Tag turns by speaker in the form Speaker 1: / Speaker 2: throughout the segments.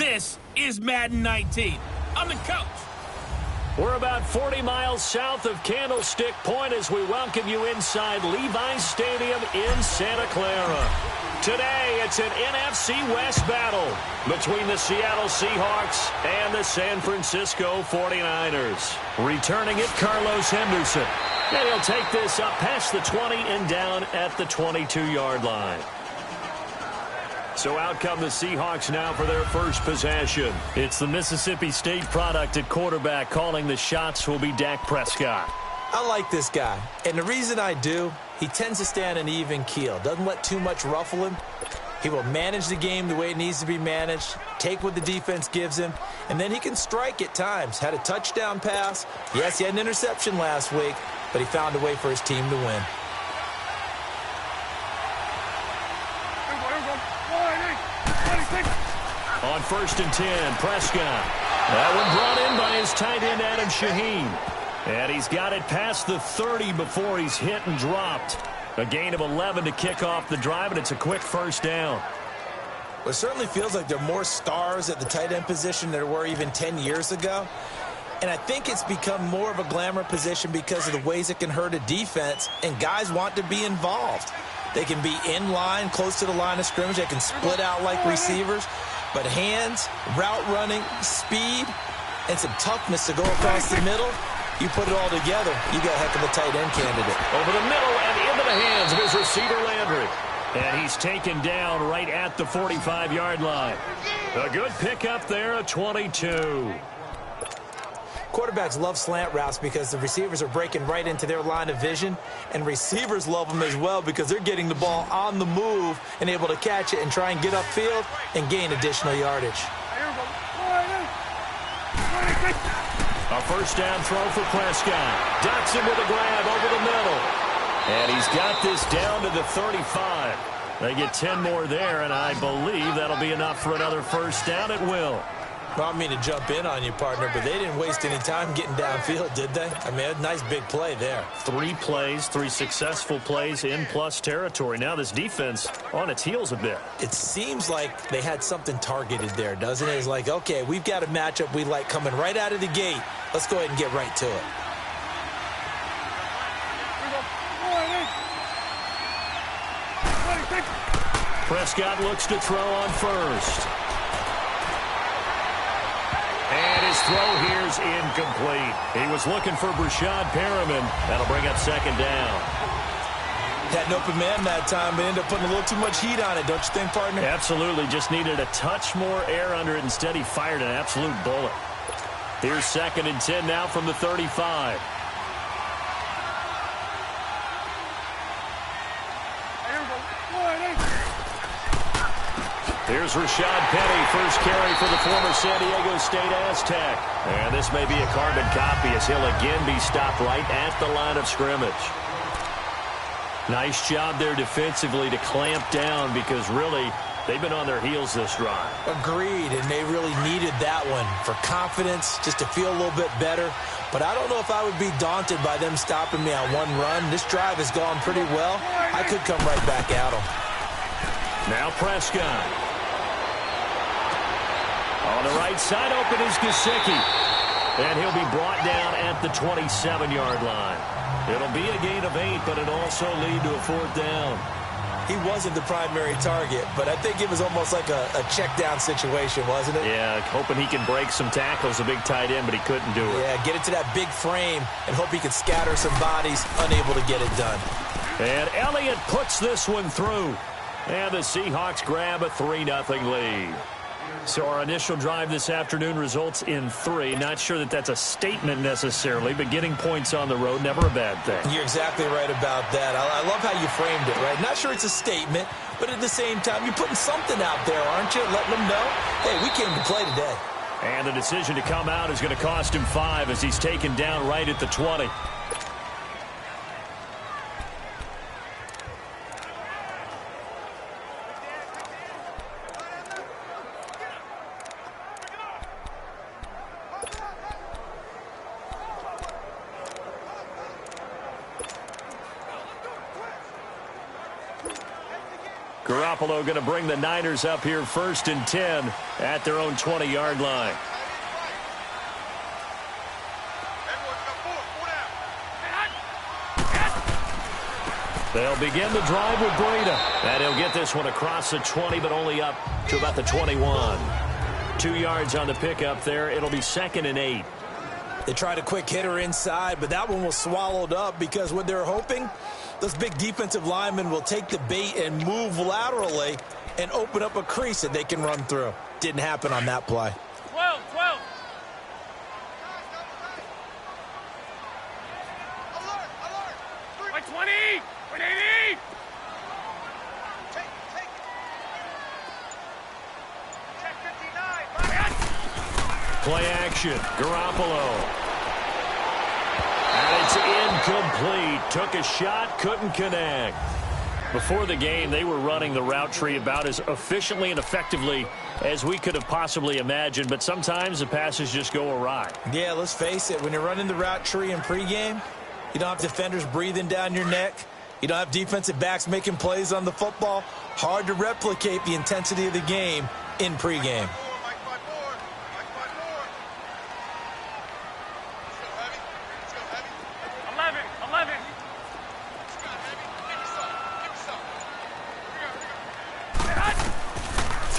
Speaker 1: This is Madden 19. I'm the coach.
Speaker 2: We're about 40 miles south of Candlestick Point as we welcome you inside Levi's Stadium in Santa Clara. Today, it's an NFC West battle between the Seattle Seahawks and the San Francisco 49ers. Returning it, Carlos Henderson. And he'll take this up past the 20 and down at the 22-yard line. So out come the Seahawks now for their first possession. It's the Mississippi State product at quarterback. Calling the shots will be Dak Prescott.
Speaker 3: I like this guy, and the reason I do, he tends to stay on an even keel. Doesn't let too much ruffle him. He will manage the game the way it needs to be managed, take what the defense gives him, and then he can strike at times. Had a touchdown pass. Yes, he had an interception last week, but he found a way for his team to win.
Speaker 2: On 1st and 10, Prescott. That one brought in by his tight end, Adam Shaheen. And he's got it past the 30 before he's hit and dropped. A gain of 11 to kick off the drive, and it's a quick first down.
Speaker 3: Well, it certainly feels like there are more stars at the tight end position than there were even 10 years ago. And I think it's become more of a glamour position because of the ways it can hurt a defense, and guys want to be involved. They can be in line, close to the line of scrimmage. They can split out like receivers. But hands, route running, speed, and some toughness to go across the middle, you put it all together, you got a heck of a tight end candidate.
Speaker 2: Over the middle and into the hands of his receiver, Landry. And he's taken down right at the 45-yard line. A good pickup there, a 22.
Speaker 3: Quarterbacks love slant routes because the receivers are breaking right into their line of vision, and receivers love them as well because they're getting the ball on the move and able to catch it and try and get upfield and gain additional yardage.
Speaker 2: A first down throw for Prescott. Dotson with a grab over the middle. And he's got this down to the 35. They get 10 more there, and I believe that'll be enough for another first down. It will.
Speaker 3: Well, I don't mean to jump in on you, partner, but they didn't waste any time getting downfield, did they? I mean, a nice big play there.
Speaker 2: 3 plays, 3 successful plays in plus territory. Now this defense on its heels a bit.
Speaker 3: It seems like they had something targeted there, doesn't it? It's like, okay, we've got a matchup we like coming right out of the gate. Let's go ahead and get right to it.
Speaker 2: Prescott looks to throw on first. And his throw here's incomplete. He was looking for Brashad Perriman. That'll bring up second down.
Speaker 3: Had an open man that time, but ended up putting a little too much heat on it, don't you think, partner?
Speaker 2: Absolutely. Just needed a touch more air under it. Instead, he fired an absolute bullet. Here's 2nd and 10 now from the 35. Here's Rashad Penny, first carry for the former San Diego State Aztec. And this may be a carbon copy as he'll again be stopped right at the line of scrimmage. Nice job there defensively to clamp down because really they've been on their heels this drive.
Speaker 3: Agreed, and they really needed that one for confidence, just to feel a little bit better. But I don't know if I would be daunted by them stopping me on one run. This drive has gone pretty well. I could come right back at them.
Speaker 2: Now Prescott. On the right side, open is Gesicki. And he'll be brought down at the 27-yard line. It'll be a gain of 8, but it'll also lead to a 4th down.
Speaker 3: He wasn't the primary target, but I think it was almost like a check-down situation, wasn't it?
Speaker 2: Yeah, hoping he can break some tackles, a big tight end, but he couldn't do it.
Speaker 3: Yeah, get it to that big frame and hope he can scatter some bodies, unable to get it done.
Speaker 2: And Elliott puts this one through. And the Seahawks grab a 3-0 lead. So our initial drive this afternoon results in 3. Not sure that that's a statement necessarily, but getting points on the road, never a bad thing.
Speaker 3: You're exactly right about that. I love how you framed it, right? Not sure it's a statement, but at the same time, you're putting something out there, aren't you? Letting them know, hey, we came to play today.
Speaker 2: And the decision to come out is going to cost him 5 as he's taken down right at the 20. Garoppolo going to bring the Niners up here 1st and 10 at their own 20-yard line. They'll begin the drive with Breida. And he'll get this one across the 20, but only up to about the 21. 2 yards on the pickup there. It'll be 2nd and 8.
Speaker 3: They tried a quick hitter inside, but that one was swallowed up because what they're hoping, those big defensive linemen will take the bait and move laterally and open up a crease that they can run through. Didn't happen on that play.
Speaker 1: 12, 12. Alert, 20, 180.
Speaker 2: Play action. Garoppolo. And it's incomplete. Took a shot, couldn't connect. Before the game, they were running the route tree about as efficiently and effectively as we could have possibly imagined, but sometimes the passes just go awry.
Speaker 3: Yeah, let's face it. When you're running the route tree in pregame, you don't have defenders breathing down your neck. You don't have defensive backs making plays on the football. Hard to replicate the intensity of the game in pregame.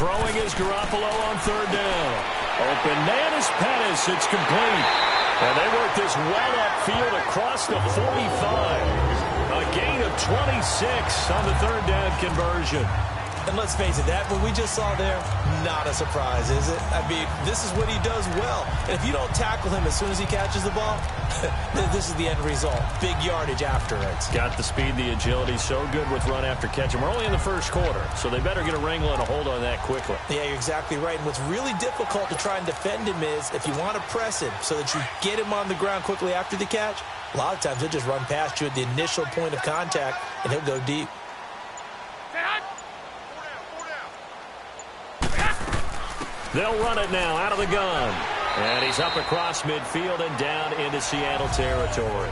Speaker 2: Throwing is Garoppolo on 3rd down. Open man is Pettis. It's complete. And they work this well upfield across the 45. A gain of 26 on the 3rd down conversion.
Speaker 3: And let's face it, that what we just saw there, not a surprise, is it? I mean, this is what he does well. And if you don't tackle him as soon as he catches the ball, this is the end result. Big yardage after it.
Speaker 2: Got the speed, the agility, so good with run after catch. And we're only in the 1st quarter, so they better get a wrangle and a hold on that quickly.
Speaker 3: Yeah, you're exactly right. And what's really difficult to try and defend him is if you want to press him so that you get him on the ground quickly after the catch, a lot of times he'll just run past you at the initial point of contact, and he'll go deep.
Speaker 2: They'll run it now out of the gun. And he's up across midfield and down into Seattle territory.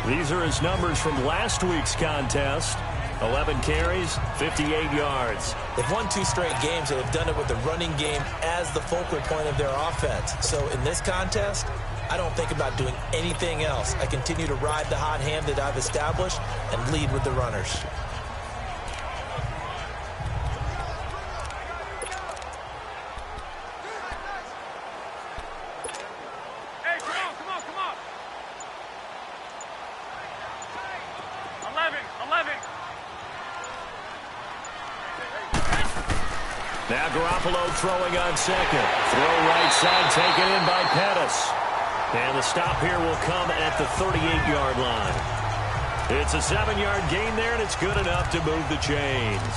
Speaker 2: These are his numbers from last week's contest. 11 carries, 58 yards.
Speaker 3: They've won 2 straight games, and they've done it with the running game as the focal point of their offense. So in this contest, I don't think about doing anything else. I continue to ride the hot hand that I've established and lead with the runners.
Speaker 2: Now Garoppolo throwing on 2nd. Throw right side taken in by Pettis. And the stop here will come at the 38-yard line. It's a 7-yard gain there, and it's good enough to move the chains.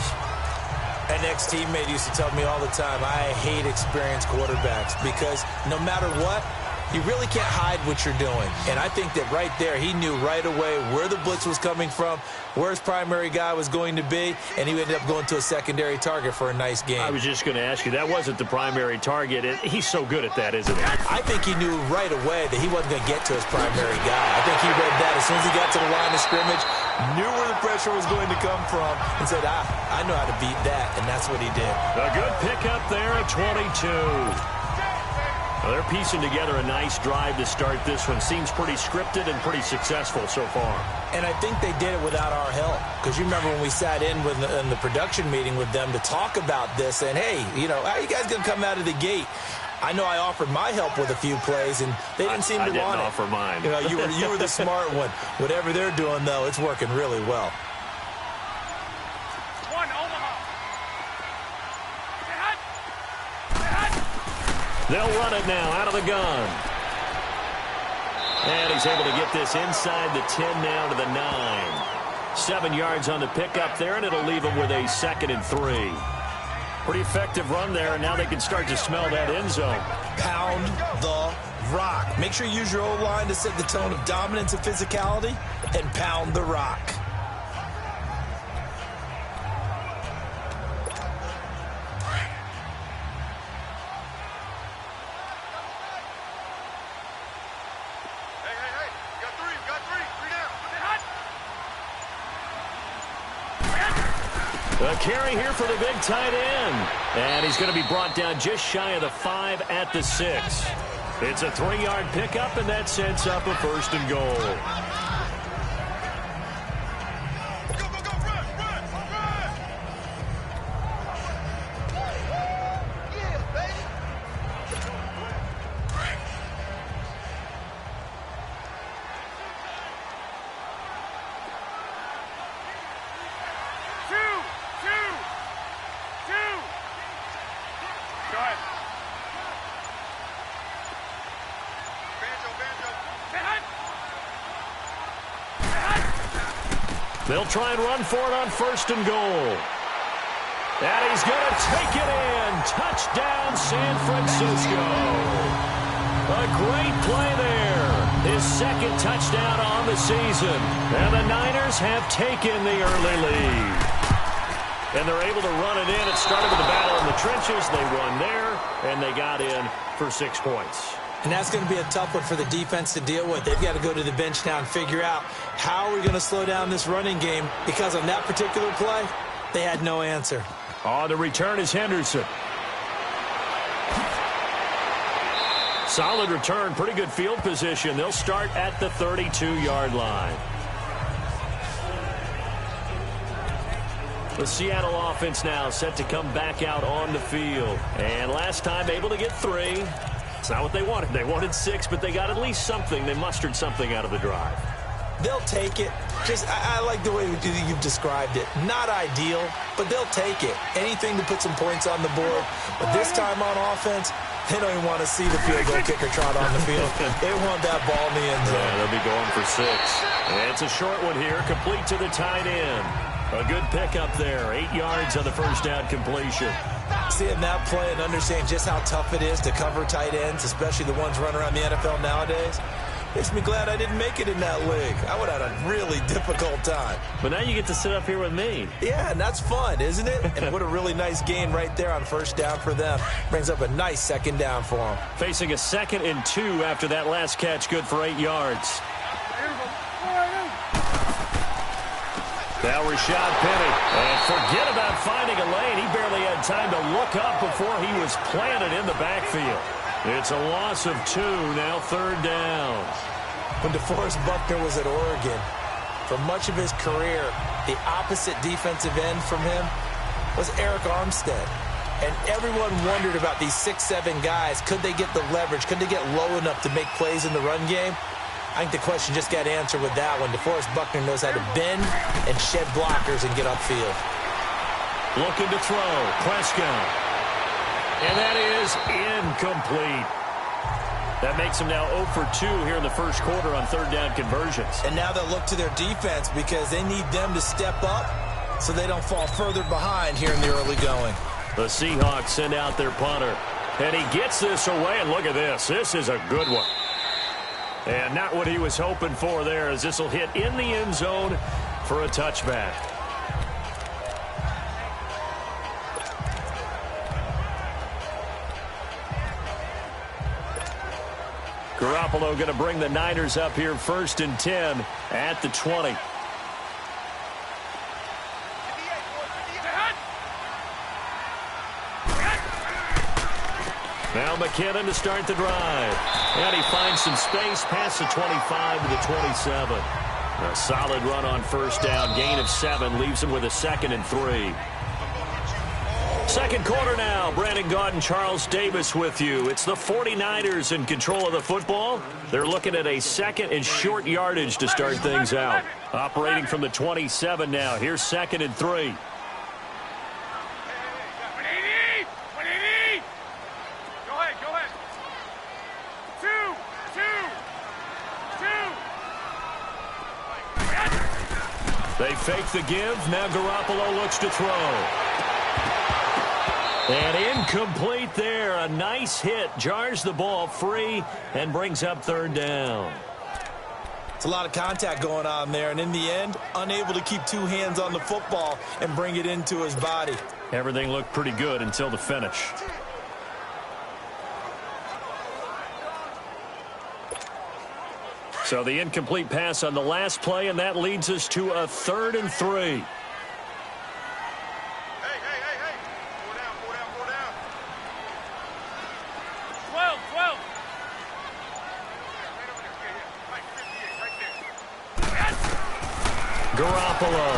Speaker 3: An ex-teammate used to tell me all the time, I hate experienced quarterbacks because no matter what, you really can't hide what you're doing. And I think that right there, he knew right away where the blitz was coming from, where his primary guy was going to be, and he ended up going to a secondary target for a nice game.
Speaker 2: I was just going to ask you, that wasn't the primary target. He's so good at that, isn't he?
Speaker 3: I think he knew right away that he wasn't going to get to his primary guy. I think he read that as soon as he got to the line of scrimmage, knew where the pressure was going to come from, and said, I know how to beat that, and that's what he did.
Speaker 2: A good pickup there at 22. Well, they're piecing together a nice drive to start this one. Seems pretty scripted and pretty successful so far.
Speaker 3: And I think they did it without our help. Because you remember when we sat in the production meeting with them to talk about this, and hey, you know, how are you guys going to come out of the gate? I know I offered my help with a few plays, and they didn't seem to want it.
Speaker 2: I didn't offer mine.
Speaker 3: You know, you were the smart one. Whatever they're doing, though, it's working really well.
Speaker 2: They'll run it now out of the gun. And he's able to get this inside the 10 now to the 9. 7 yards on the pickup there, and it'll leave them with a 2nd and 3. Pretty effective run there, and now they can start to smell that end zone.
Speaker 3: Pound the rock. Make sure you use your O-line to set the tone of dominance and physicality, and pound the rock.
Speaker 2: A carry here for the big tight end. And he's going to be brought down just shy of the 5 at the 6. It's a 3-yard pickup, and that sets up a 1st and goal. They'll try and run for it on 1st and goal. And he's going to take it in. Touchdown, San Francisco. A great play there. His 2nd touchdown on the season. And the Niners have taken the early lead. And they're able to run it in. It started with a battle in the trenches. They won there, and they got in for 6 points.
Speaker 3: And that's going to be a tough one for the defense to deal with. They've got to go to the bench now and figure out how are we going to slow down this running game, because on that particular play, they had no answer.
Speaker 2: On the return is Henderson. Solid return, pretty good field position. They'll start at the 32-yard line. The Seattle offense now set to come back out on the field. And last time able to get 3. It's not what they wanted. They wanted 6, but they got at least something. They mustered something out of the drive.
Speaker 3: They'll take it. I like the way you've described it. Not ideal, but they'll take it. Anything to put some points on the board. But this time on offense, they don't even want to see the field goal kicker trot on the field. They want that ball in the end zone.
Speaker 2: Yeah, they'll be going for 6. And it's a short one here, complete to the tight end. A good pickup there. 8 yards on the 1st down completion.
Speaker 3: Seeing that play and understanding just how tough it is to cover tight ends, especially the ones running around the NFL nowadays, makes me glad I didn't make it in that league. I would have had a really difficult time.
Speaker 2: But now you get to sit up here with me.
Speaker 3: Yeah, and that's fun, isn't it? And what a really nice gain right there on 1st down for them. Brings up a nice 2nd down for them.
Speaker 2: Facing a 2nd and 2 after that last catch, good for 8 yards. Now Rashad Penny. And forget about finding a lane. He barely had time to look up before he was planted in the backfield. It's a loss of 2, now 3rd down.
Speaker 3: When DeForest Buckner was at Oregon, for much of his career, the opposite defensive end from him was Eric Armstead. And everyone wondered about these 6'7" guys. Could they get the leverage? Could they get low enough to make plays in the run game? I think the question just got answered with that one. DeForest Buckner knows how to bend and shed blockers and get upfield.
Speaker 2: Looking to throw. Prescott. And that is incomplete. That makes him now 0 for 2 here in the 1st quarter on 3rd down conversions.
Speaker 3: And now they'll look to their defense because they need them to step up so they don't fall further behind here in the early going.
Speaker 2: The Seahawks send out their punter. And he gets this away, and look at this. This is a good one. And not what he was hoping for there, as this will hit in the end zone for a touchback. Garoppolo going to bring the Niners up here 1st and 10 at the 20. Now McKinnon to start the drive. And he finds some space past the 25 to the 27. A solid run on 1st down. Gain of 7 leaves him with a 2nd and 3. 2nd quarter now. Brandon Gaudin, Charles Davis with you. It's the 49ers in control of the football. They're looking at a 2nd and short yardage to start things out. Operating from the 27 now. Here's 2nd and 3. They fake the give. Now Garoppolo looks to throw. And incomplete there. A nice hit. Jars the ball free and brings up 3rd down.
Speaker 3: It's a lot of contact going on there. And in the end, unable to keep 2 hands on the football and bring it into his body.
Speaker 2: Everything looked pretty good until the finish. So the incomplete pass on the last play, and that leads us to a 3rd and 3. Garoppolo.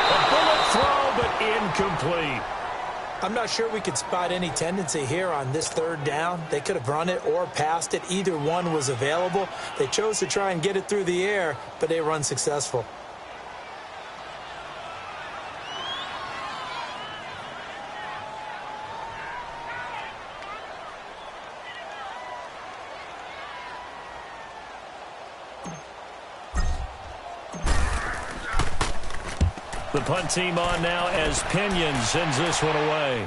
Speaker 2: A bullet throw, but incomplete.
Speaker 3: I'm not sure we could spot any tendency here on this third down. They could have run it or passed it. Either one was available. They chose to try and get it through the air, but they were unsuccessful.
Speaker 2: The punt team on now as Pinion sends this one away.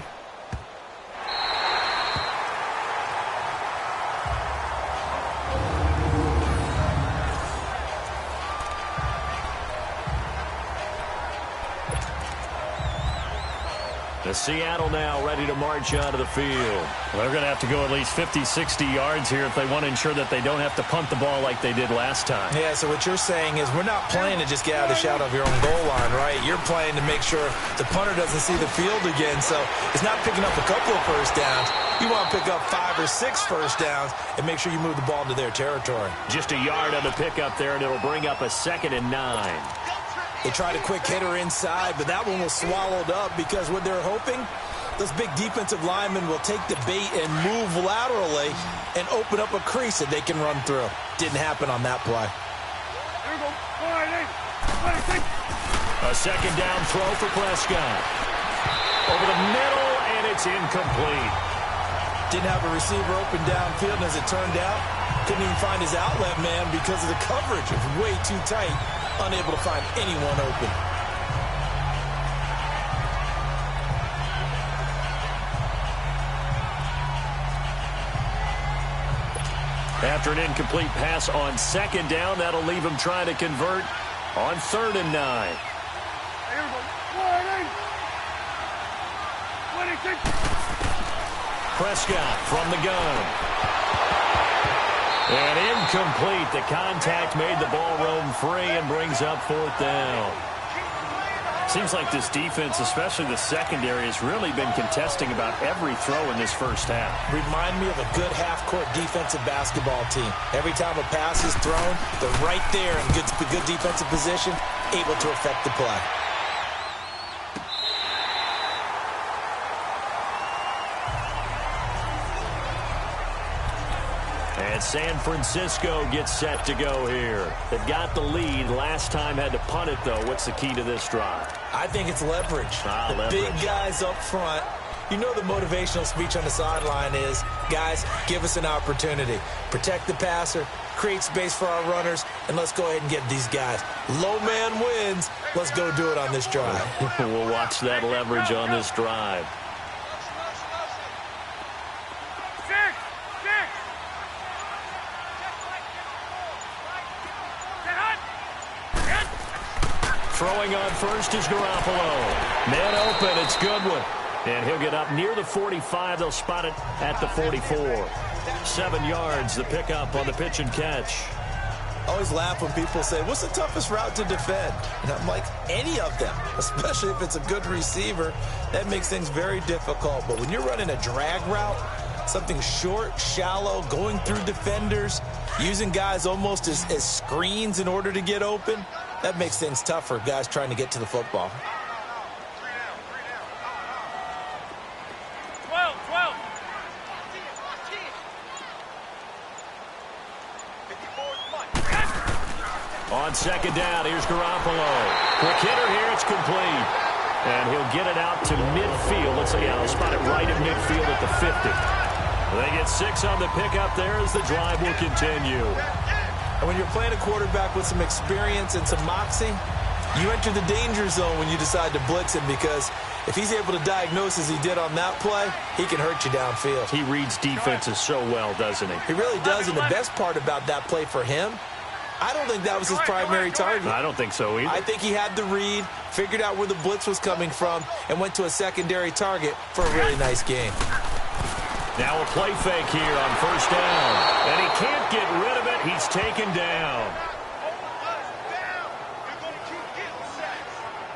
Speaker 2: The Seattle now ready to march onto the field.
Speaker 4: Well, they're going to have to go at least 50, 60 yards here if they want to ensure that they don't have to punt the ball like they did last time.
Speaker 3: Yeah, so what you're saying is we're not playing to just get out of the shadow of your own goal line, right? You're playing to make sure the punter doesn't see the field again. So it's not picking up a couple of first downs. You want to pick up 5 or 6 first downs and make sure you move the ball into their territory.
Speaker 2: Just a yard on the pickup there, and it'll bring up a 2nd and 9.
Speaker 3: They tried a quick hitter inside, but that one was swallowed up because what they're hoping, those big defensive linemen will take the bait and move laterally and open up a crease that they can run through. Didn't happen on that play.
Speaker 1: Here we go. 186.
Speaker 2: A 2nd down throw for Prescott. Over the middle, and it's incomplete.
Speaker 3: Didn't have a receiver open downfield, and as it turned out, couldn't even find his outlet man because of the coverage. It was way too tight, unable to find anyone open.
Speaker 2: After an incomplete pass on 2nd down, that'll leave him trying to convert on 3rd and 9.
Speaker 1: Here we go. 186.
Speaker 2: Prescott from the gun. And incomplete. The contact made the ball roam free and brings up 4th down.
Speaker 4: Seems like this defense, especially the secondary, has really been contesting about every throw in this first half.
Speaker 3: Remind me of a good half-court defensive basketball team. Every time a pass is thrown, they're right there in good defensive position, able to affect the play.
Speaker 2: And San Francisco gets set to go here. They've got the lead. Last time had to punt it, though. What's the key to this drive?
Speaker 3: I think it's leverage. The big guys up front. You know the motivational speech on the sideline is, guys, give us an opportunity. Protect the passer, create space for our runners, and let's go ahead and get these guys. Low man wins. Let's go do it on this drive.
Speaker 2: We'll watch that leverage on this drive. Throwing on first is Garoppolo. Man open, it's Goodwin. And he'll get up near the 45. They'll spot it at the 44. 7 yards, the pickup on the pitch and catch.
Speaker 3: I always laugh when people say, what's the toughest route to defend? And I'm like, any of them, especially if it's a good receiver. That makes things very difficult. But when you're running a drag route, something short, shallow, going through defenders, using guys almost as screens in order to get open, that makes things tough for guys trying to get to the football.
Speaker 1: 12.
Speaker 2: On 2nd down, here's Garoppolo. Quick hitter here, it's complete. And he'll get it out to midfield. Let's see, I'll spot it right at midfield at the 50. They get 6 on the pickup there as the drive will continue.
Speaker 3: And when you're playing a quarterback with some experience and some moxie, you enter the danger zone when you decide to blitz him, because if he's able to diagnose as he did on that play, he can hurt you downfield.
Speaker 2: He reads defenses so well, doesn't he?
Speaker 3: He really does, and the best part about that play for him, I don't think that was his primary target.
Speaker 2: I don't think so either.
Speaker 3: I think he had the read, figured out where the blitz was coming from, and went to a secondary target for a really nice game.
Speaker 2: Now a play fake here on 1st down. And he can't get rid of it. He's taken down.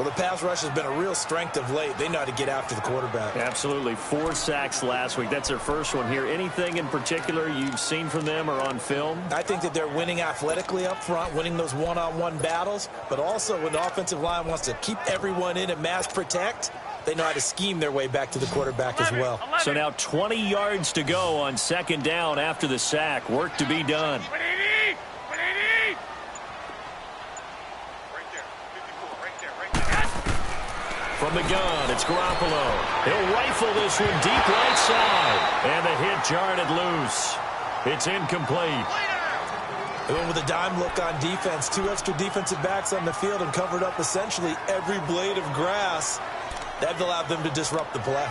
Speaker 3: Well, the pass rush has been a real strength of late. They know how to get after the quarterback.
Speaker 4: Absolutely. 4 sacks last week. That's their first one here. Anything in particular you've seen from them or on film?
Speaker 3: I think that they're winning athletically up front, winning those one-on-one battles, but also when the offensive line wants to keep everyone in and mass protect, they know how to scheme their way back to the quarterback as well.
Speaker 2: So now 20 yards to go on second down after the sack. Work to be done.
Speaker 1: What do you need? What do you need? Right there. 54. Right there. Right there.
Speaker 2: From the gun, it's Garoppolo. He'll rifle this one deep right side. And the hit jarred it loose. It's incomplete.
Speaker 3: They went with a dime look on defense. 2 extra defensive backs on the field and covered up essentially every blade of grass. That allowed them to disrupt the play.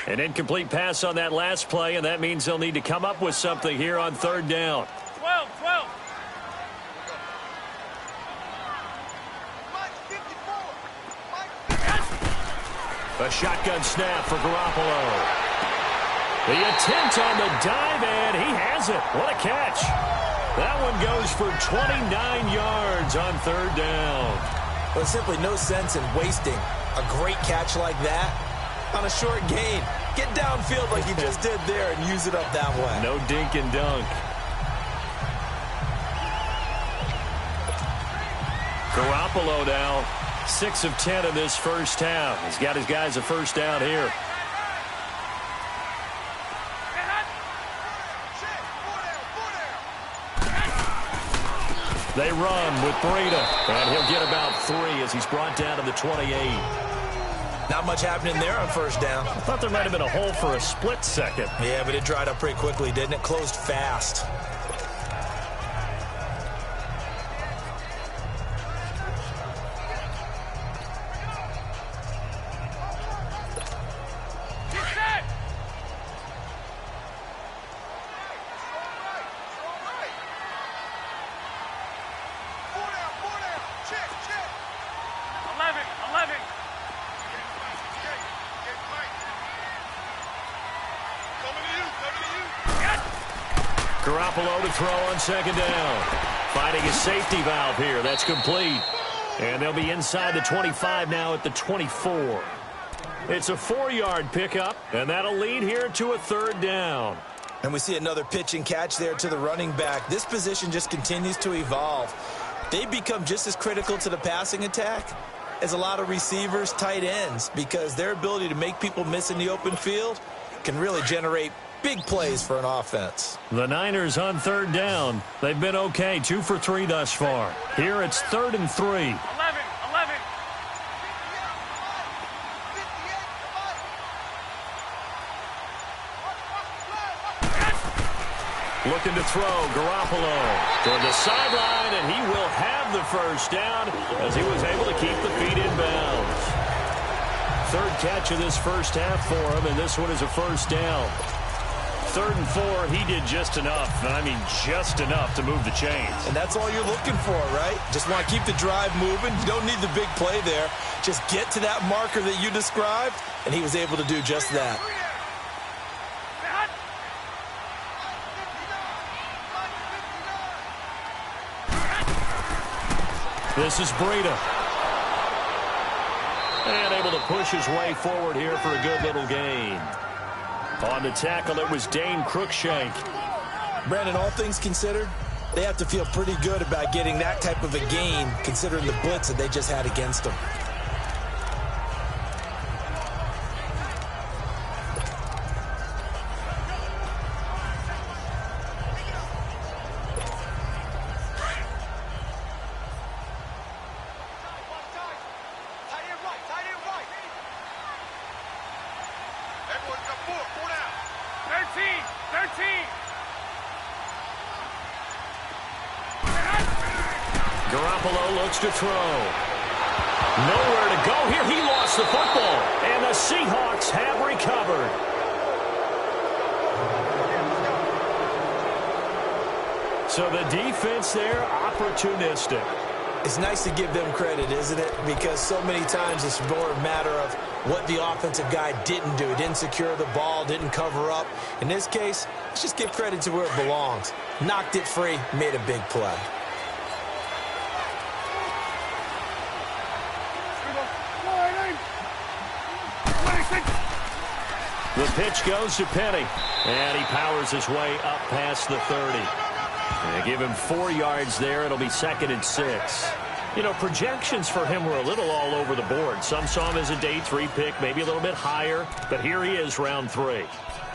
Speaker 2: An incomplete pass on that last play, and that means they'll need to come up with something here on third down.
Speaker 1: 12.
Speaker 2: A shotgun snap for Garoppolo. The attempt on the dive, and he has it. What a catch. That one goes for 29 yards on third down.
Speaker 3: There's simply no sense in wasting a great catch like that on a short gain. Get downfield like you just did there and use it up that way.
Speaker 2: No dink and dunk. Garoppolo now 6 of 10 in this first half. He's got his guys a first down here. They run with Breida, and he'll get about 3 as he's brought down to the 28.
Speaker 3: Not much happening there on first down.
Speaker 2: I thought there might have been a hole for a split second.
Speaker 3: Yeah, but it dried up pretty quickly, didn't it? Closed fast.
Speaker 2: Garoppolo to throw on second down. Finding a safety valve here. That's complete. And they'll be inside the 25 now at the 24. It's a 4-yard pickup, and that'll lead here to a third down.
Speaker 3: And we see another pitch and catch there to the running back. This position just continues to evolve. They become just as critical to the passing attack as a lot of receivers, tight ends, because their ability to make people miss in the open field can really generate big plays for an offense.
Speaker 2: The Niners on third down. They've been okay, 2 for 3 thus far. Here it's 3rd and 3.
Speaker 1: 11.
Speaker 2: Looking to throw, Garoppolo toward the sideline, and he will have the first down as he was able to keep the feet in bounds. 3rd catch of this first half for him, and this one is a first down. 3rd and 4, he did just enough, and I mean just enough to move the chains.
Speaker 3: And that's all you're looking for, right? Just want to keep the drive moving. You don't need the big play there. Just get to that marker that you described, and he was able to do just that.
Speaker 2: This is Breida. And able to push his way forward here for a good little gain. On the tackle, it was Dane Cruikshank.
Speaker 3: Brandon, all things considered, they have to feel pretty good about getting that type of a gain, considering the blitz that they just had against them.
Speaker 2: Garoppolo looks to throw. Nowhere to go here. He lost the football. And the Seahawks have recovered. So the defense there, opportunistic.
Speaker 3: It's nice to give them credit, isn't it? Because so many times it's more a matter of what the offensive guy didn't do. Didn't secure the ball, didn't cover up. In this case, let's just give credit to where it belongs. Knocked it free, made a big play.
Speaker 2: The pitch goes to Penny, and he powers his way up past the 30. They give him 4 yards there. It'll be 2nd and 6. You know, projections for him were a little all over the board. Some saw him as a day 3 pick, maybe a little bit higher, but here he is, round 3.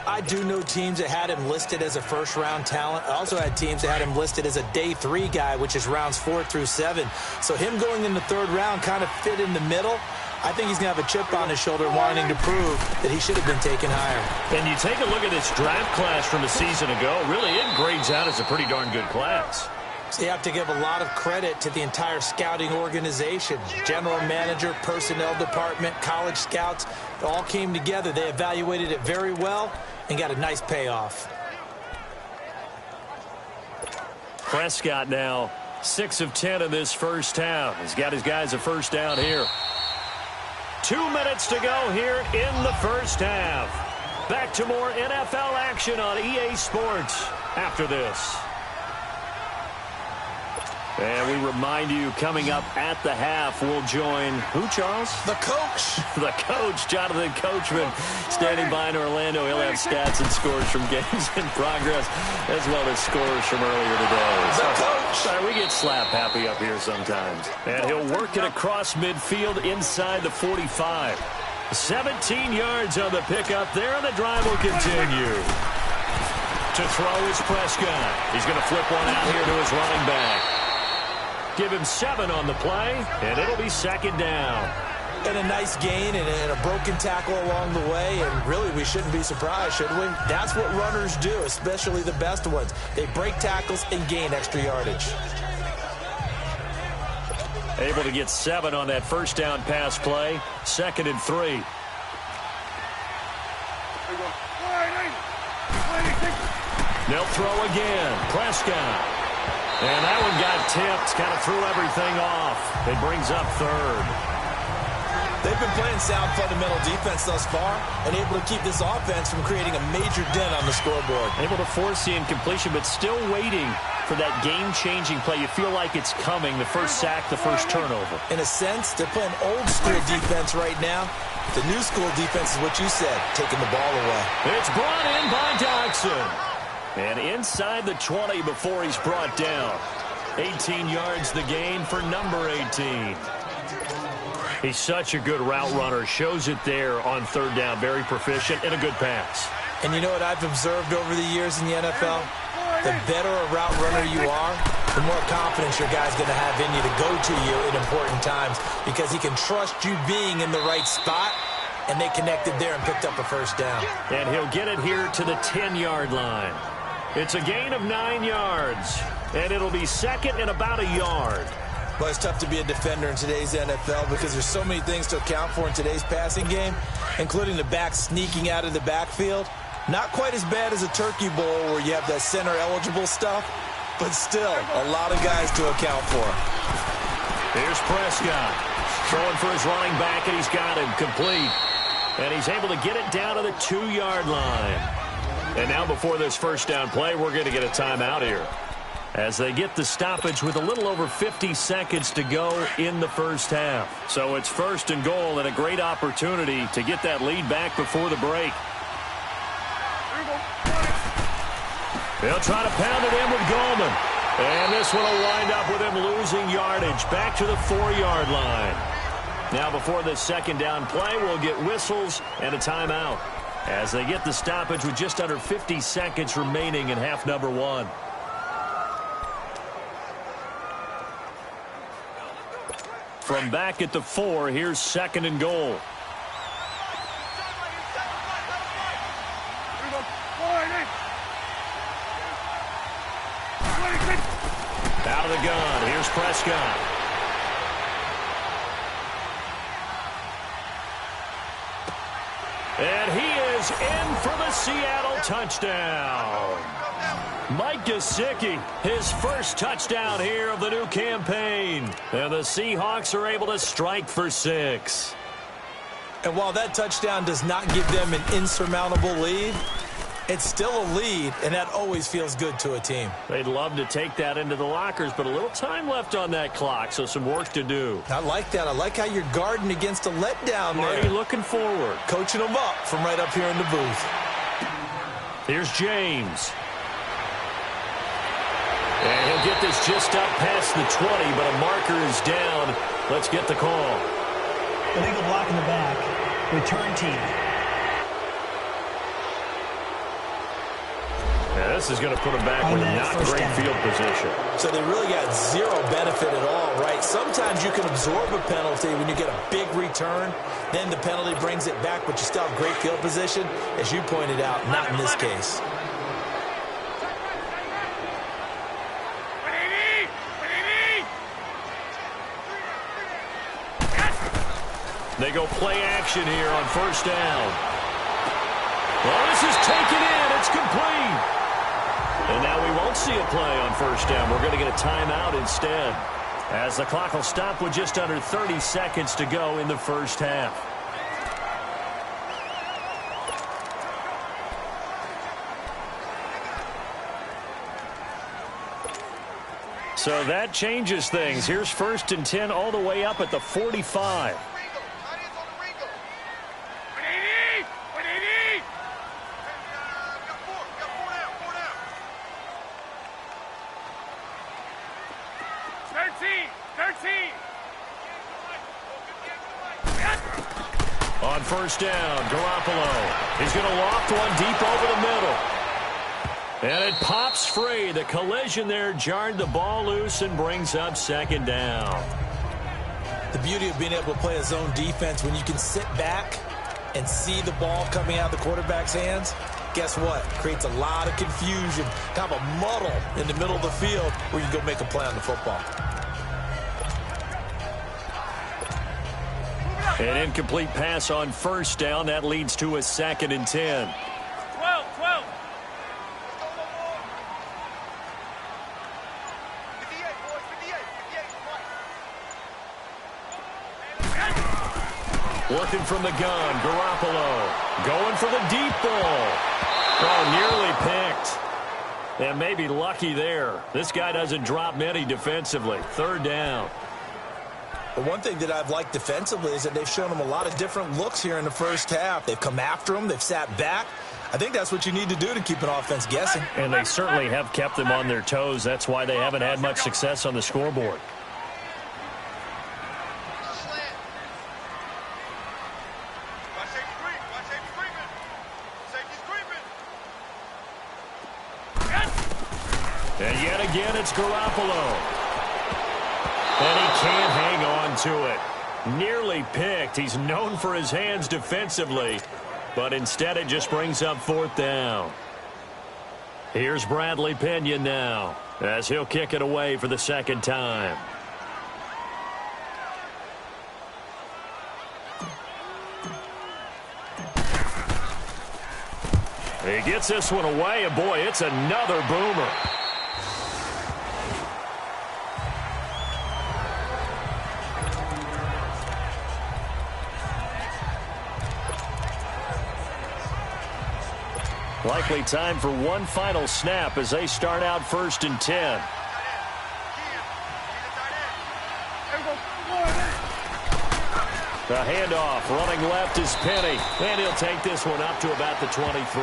Speaker 3: I do know teams that had him listed as a first-round talent. I also had teams that had him listed as a day 3 guy, which is rounds 4 through 7. So him going in the 3rd round kind of fit in the middle. I think he's going to have a chip on his shoulder wanting to prove that he should have been taken higher.
Speaker 2: And you take a look at this draft class from a season ago, really it grades out as a pretty darn good class.
Speaker 3: So you have to give a lot of credit to the entire scouting organization. General manager, personnel department, college scouts, it all came together. They evaluated it very well and got a nice payoff.
Speaker 2: Prescott now 6 of 10 in this first half. He's got his guys a first down here. 2 minutes to go here in the first half. Back to more NFL action on EA Sports after this. And we remind you, coming up at the half, we'll join who, Charles?
Speaker 3: The coach.
Speaker 2: The coach, Jonathan Coachman, standing by in Orlando. He'll have stats and scores from games in progress, as well as scores from earlier today.
Speaker 3: The coach.
Speaker 2: Sorry, we get slap happy up here sometimes. And he'll work it across midfield inside the 45. 17 yards on the pickup there, and the drive will continue. To throw is Prescott. He's going to flip one out here to his running back. Give him 7 on the play, and it'll be 2nd down.
Speaker 3: And a nice gain and a broken tackle along the way, and really we shouldn't be surprised, should we? That's what runners do, especially the best ones. They break tackles and gain extra yardage.
Speaker 2: Able to get 7 on that first down pass play. 2nd and 3. They'll throw again. Prescott. And that one got tipped, kind of threw everything off. It brings up 3rd.
Speaker 3: They've been playing sound fundamental defense thus far and able to keep this offense from creating a major dent on the scoreboard.
Speaker 2: Able to force the incompletion, but still waiting for that game-changing play. You feel like it's coming, the first sack, the first turnover.
Speaker 3: In a sense, they're playing old-school defense right now. The new school defense is what you said, taking the ball away.
Speaker 2: It's brought in by Doxson. And inside the 20 before he's brought down. 18 yards the gain for number 18. He's such a good route runner. Shows it there on 3rd down. Very proficient and a good pass.
Speaker 3: And you know what I've observed over the years in the NFL? The better a route runner you are, the more confidence your guy's going to have in you to go to you in important times because he can trust you being in the right spot, and they connected there and picked up a first down.
Speaker 2: And he'll get it here to the 10-yard line. It's a gain of 9 yards, and it'll be 2nd and about a yard.
Speaker 3: Well, it's tough to be a defender in today's NFL because there's so many things to account for in today's passing game, including the back sneaking out of the backfield. Not quite as bad as a turkey bowl where you have that center-eligible stuff, but still a lot of guys to account for.
Speaker 2: Here's Prescott throwing for his running back, and he's got him complete. And he's able to get it down to the 2-yard line. And now before this first down play, we're going to get a timeout here as they get the stoppage with a little over 50 seconds to go in the first half. So it's 1st and goal and a great opportunity to get that lead back before the break. They'll try to pound it in with Goldman. And this one will wind up with him losing yardage back to the 4-yard line. Now before this 2nd down play, we'll get whistles and a timeout as they get the stoppage with just under 50 seconds remaining in half number 1. From back at the 4, here's 2nd and goal. Out of the gun, here's Prescott. And he is in for the Seattle touchdown. Mike Gesicki, his first touchdown here of the new campaign. And the Seahawks are able to strike for 6.
Speaker 3: And while that touchdown does not give them an insurmountable lead, it's still a lead, and that always feels good to a team.
Speaker 2: They'd love to take that into the lockers, but a little time left on that clock, so some work to do.
Speaker 3: I like that. I like how you're guarding against a letdown there.
Speaker 2: Already looking forward.
Speaker 3: Coaching them up from right up here in the booth.
Speaker 2: Here's James. And he'll get this just up past the 20, but a marker is down. Let's get the call.
Speaker 5: Illegal block in the back. Return team.
Speaker 2: Yeah, this is going to put them back with not great field position.
Speaker 3: So they really got zero benefit at all, right? Sometimes you can absorb a penalty when you get a big return. Then the penalty brings it back, but you still have great field position. As you pointed out, not in this case.
Speaker 2: They go play action here on first down. Well, this is taken in. It's complete. And now we won't see a play on first down. We're going to get a timeout instead, as the clock will stop with just under 30 seconds to go in the first half. So that changes things. Here's 1st and 10 all the way up at the 45. On first down, Garoppolo. He's going to loft one deep over the middle. And it pops free. The collision there jarred the ball loose and brings up 2nd down.
Speaker 3: The beauty of being able to play a zone defense when you can sit back and see the ball coming out of the quarterback's hands, guess what? Creates a lot of confusion, kind of a muddle in the middle of the field where you can go make a play on the football.
Speaker 2: An incomplete pass on first down. That leads to a 2nd and 10.
Speaker 1: 12.
Speaker 2: Working from the gun, Garoppolo. Going for the deep ball. Oh, nearly picked. And maybe lucky there. This guy doesn't drop many defensively. 3rd down.
Speaker 3: The one thing that I've liked defensively is that they've shown them a lot of different looks here in the first half. They've come after them. They've sat back. I think that's what you need to do to keep an offense guessing.
Speaker 2: And they certainly have kept them on their toes. That's why they haven't had much success on the scoreboard. And yet again, it's Garoppolo. And he can't hang on to it. Nearly picked. He's known for his hands defensively, but instead it just brings up 4th down. Here's Bradley Pinion now, as he'll kick it away for the 2nd time. He gets this one away, and boy, it's another boomer. Likely time for one final snap as they start out 1st and 10. The handoff running left is Penny, and he'll take this one up to about the 23.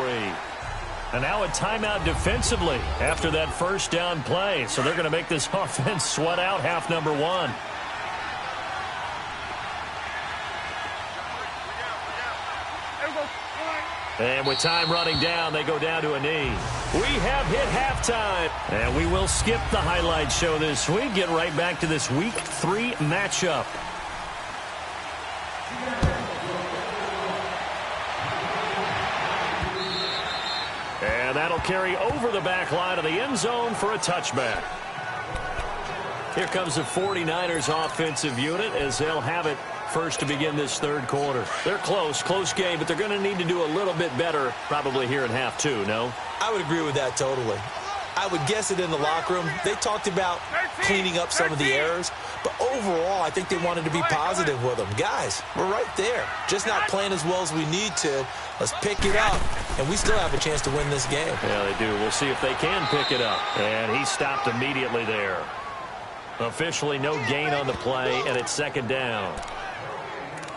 Speaker 2: And now a timeout defensively after that first down play. So they're going to make this offense sweat out half number 1. And with time running down, they go down to a knee. We have hit halftime. And we will skip the highlight show this week. Get right back to this Week 3 matchup. And that'll carry over the back line of the end zone for a touchback. Here comes the 49ers offensive unit as they'll have it first to begin this 3rd quarter. They're close game, but they're going to need to do a little bit better probably here in half 2, no?
Speaker 3: I would agree with that totally. I would guess it in the locker room. They talked about cleaning up some of the errors, but overall, I think they wanted to be positive with them. Guys, we're right there. Just not playing as well as we need to. Let's pick it up, and we still have a chance to win this game.
Speaker 2: Yeah, they do. We'll see if they can pick it up. And he stopped immediately there. Officially no gain on the play, and it's second down.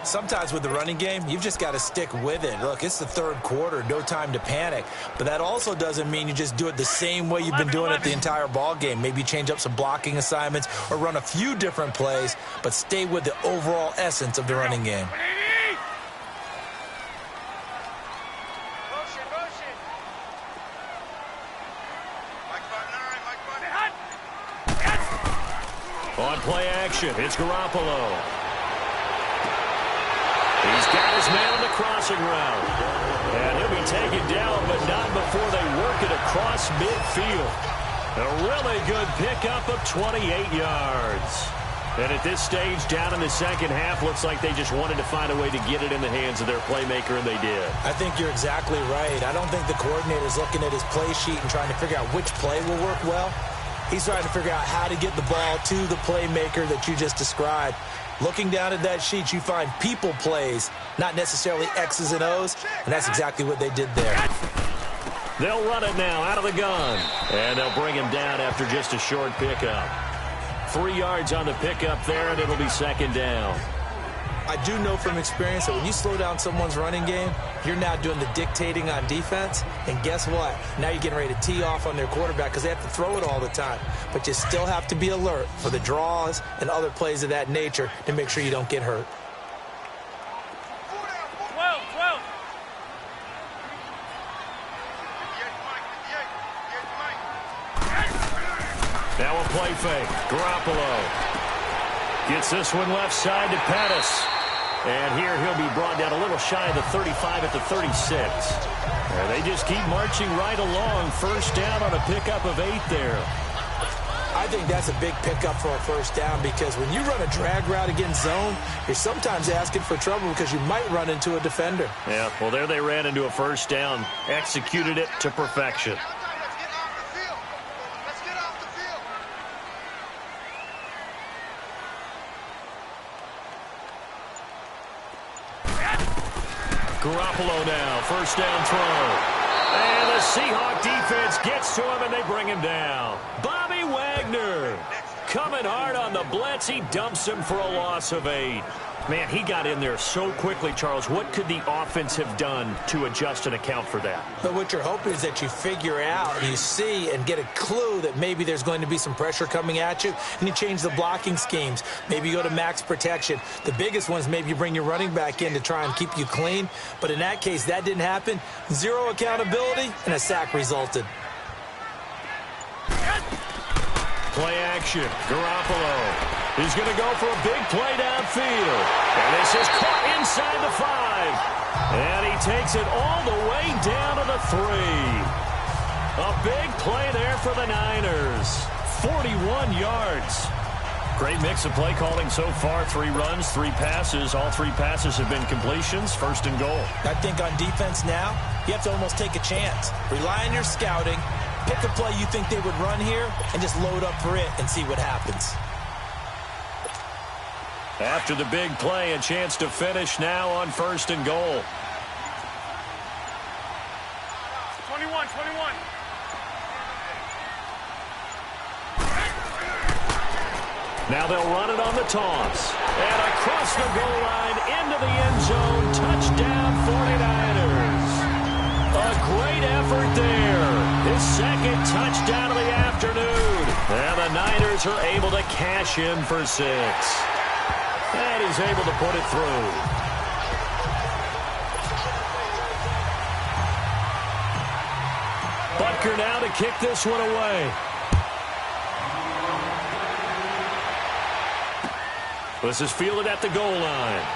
Speaker 3: Sometimes with the running game, you've just got to stick with it. Look, it's the third quarter, no time to panic. But that also doesn't mean you just do it the same way you've been doing it the entire ball game. Maybe change up some blocking assignments or run a few different plays, but stay with the overall essence of the running game.
Speaker 2: On play action, it's Garoppolo. He's got his man on the crossing route. And he'll be taken down, but not before they work it across midfield. A really good pickup of 28 yards. And at this stage, down in the second half, looks like they just wanted to find a way to get it in the hands of their playmaker, and they did.
Speaker 3: I think you're exactly right. I don't think the coordinator's looking at his play sheet and trying to figure out which play will work well. He's trying to figure out how to get the ball to the playmaker that you just described. Looking down at that sheet, you find people plays, not necessarily X's and O's, and that's exactly what they did there.
Speaker 2: They'll run it now out of the gun, and they'll bring him down after just a short pickup. 3 yards on the pickup there, and it'll be second down.
Speaker 3: I do know from experience that when you slow down someone's running game, you're now doing the dictating on defense. And guess what? Now you're getting ready to tee off on their quarterback because they have to throw it all the time. But you still have to be alert for the draws and other plays of that nature to make sure you don't get hurt.
Speaker 1: 12.
Speaker 2: Now a play fake. Garoppolo gets this one left side to Pettis. And here he'll be brought down a little shy of the 35 at the 36. And they just keep marching right along. First down on a pickup of 8 there.
Speaker 3: I think that's a big pickup for a first down because when you run a drag route against zone, you're sometimes asking for trouble because you might run into a defender.
Speaker 2: Yeah, well, there they ran into a first down. Executed it to perfection. Garoppolo now, first down throw. And the Seahawk defense gets to him, and they bring him down. Bobby Wagner coming hard on the blitz. He dumps him for a loss of 8. Man, he got in there so quickly, Charles. What could the offense have done to adjust and account for that?
Speaker 3: But what you're hoping is that you figure out, you see, and get a clue that maybe there's going to be some pressure coming at you, and you change the blocking schemes. Maybe you go to max protection. The biggest one is maybe you bring your running back in to try and keep you clean. But in that case, that didn't happen. 0 accountability, and a sack resulted.
Speaker 2: Play action. Garoppolo. He's going to go for a big play downfield. And this is caught inside the 5. And he takes it all the way down to the 3. A big play there for the Niners. 41 yards. Great mix of play calling so far. 3 runs, 3 passes. All 3 passes have been completions. First and goal.
Speaker 3: I think on defense now, you have to almost take a chance. Rely on your scouting. Pick a play you think they would run here and just load up for it and see what happens.
Speaker 2: After the big play, a chance to finish now on first and goal.
Speaker 1: 21.
Speaker 2: Now they'll run it on the toss. And across the goal line into the end zone. Touchdown 49ers. A great effort there. His second touchdown of the afternoon. And the Niners are able to cash in for 6. And he's able to put it through. Butker now to kick this one away. This is fielded at the goal line.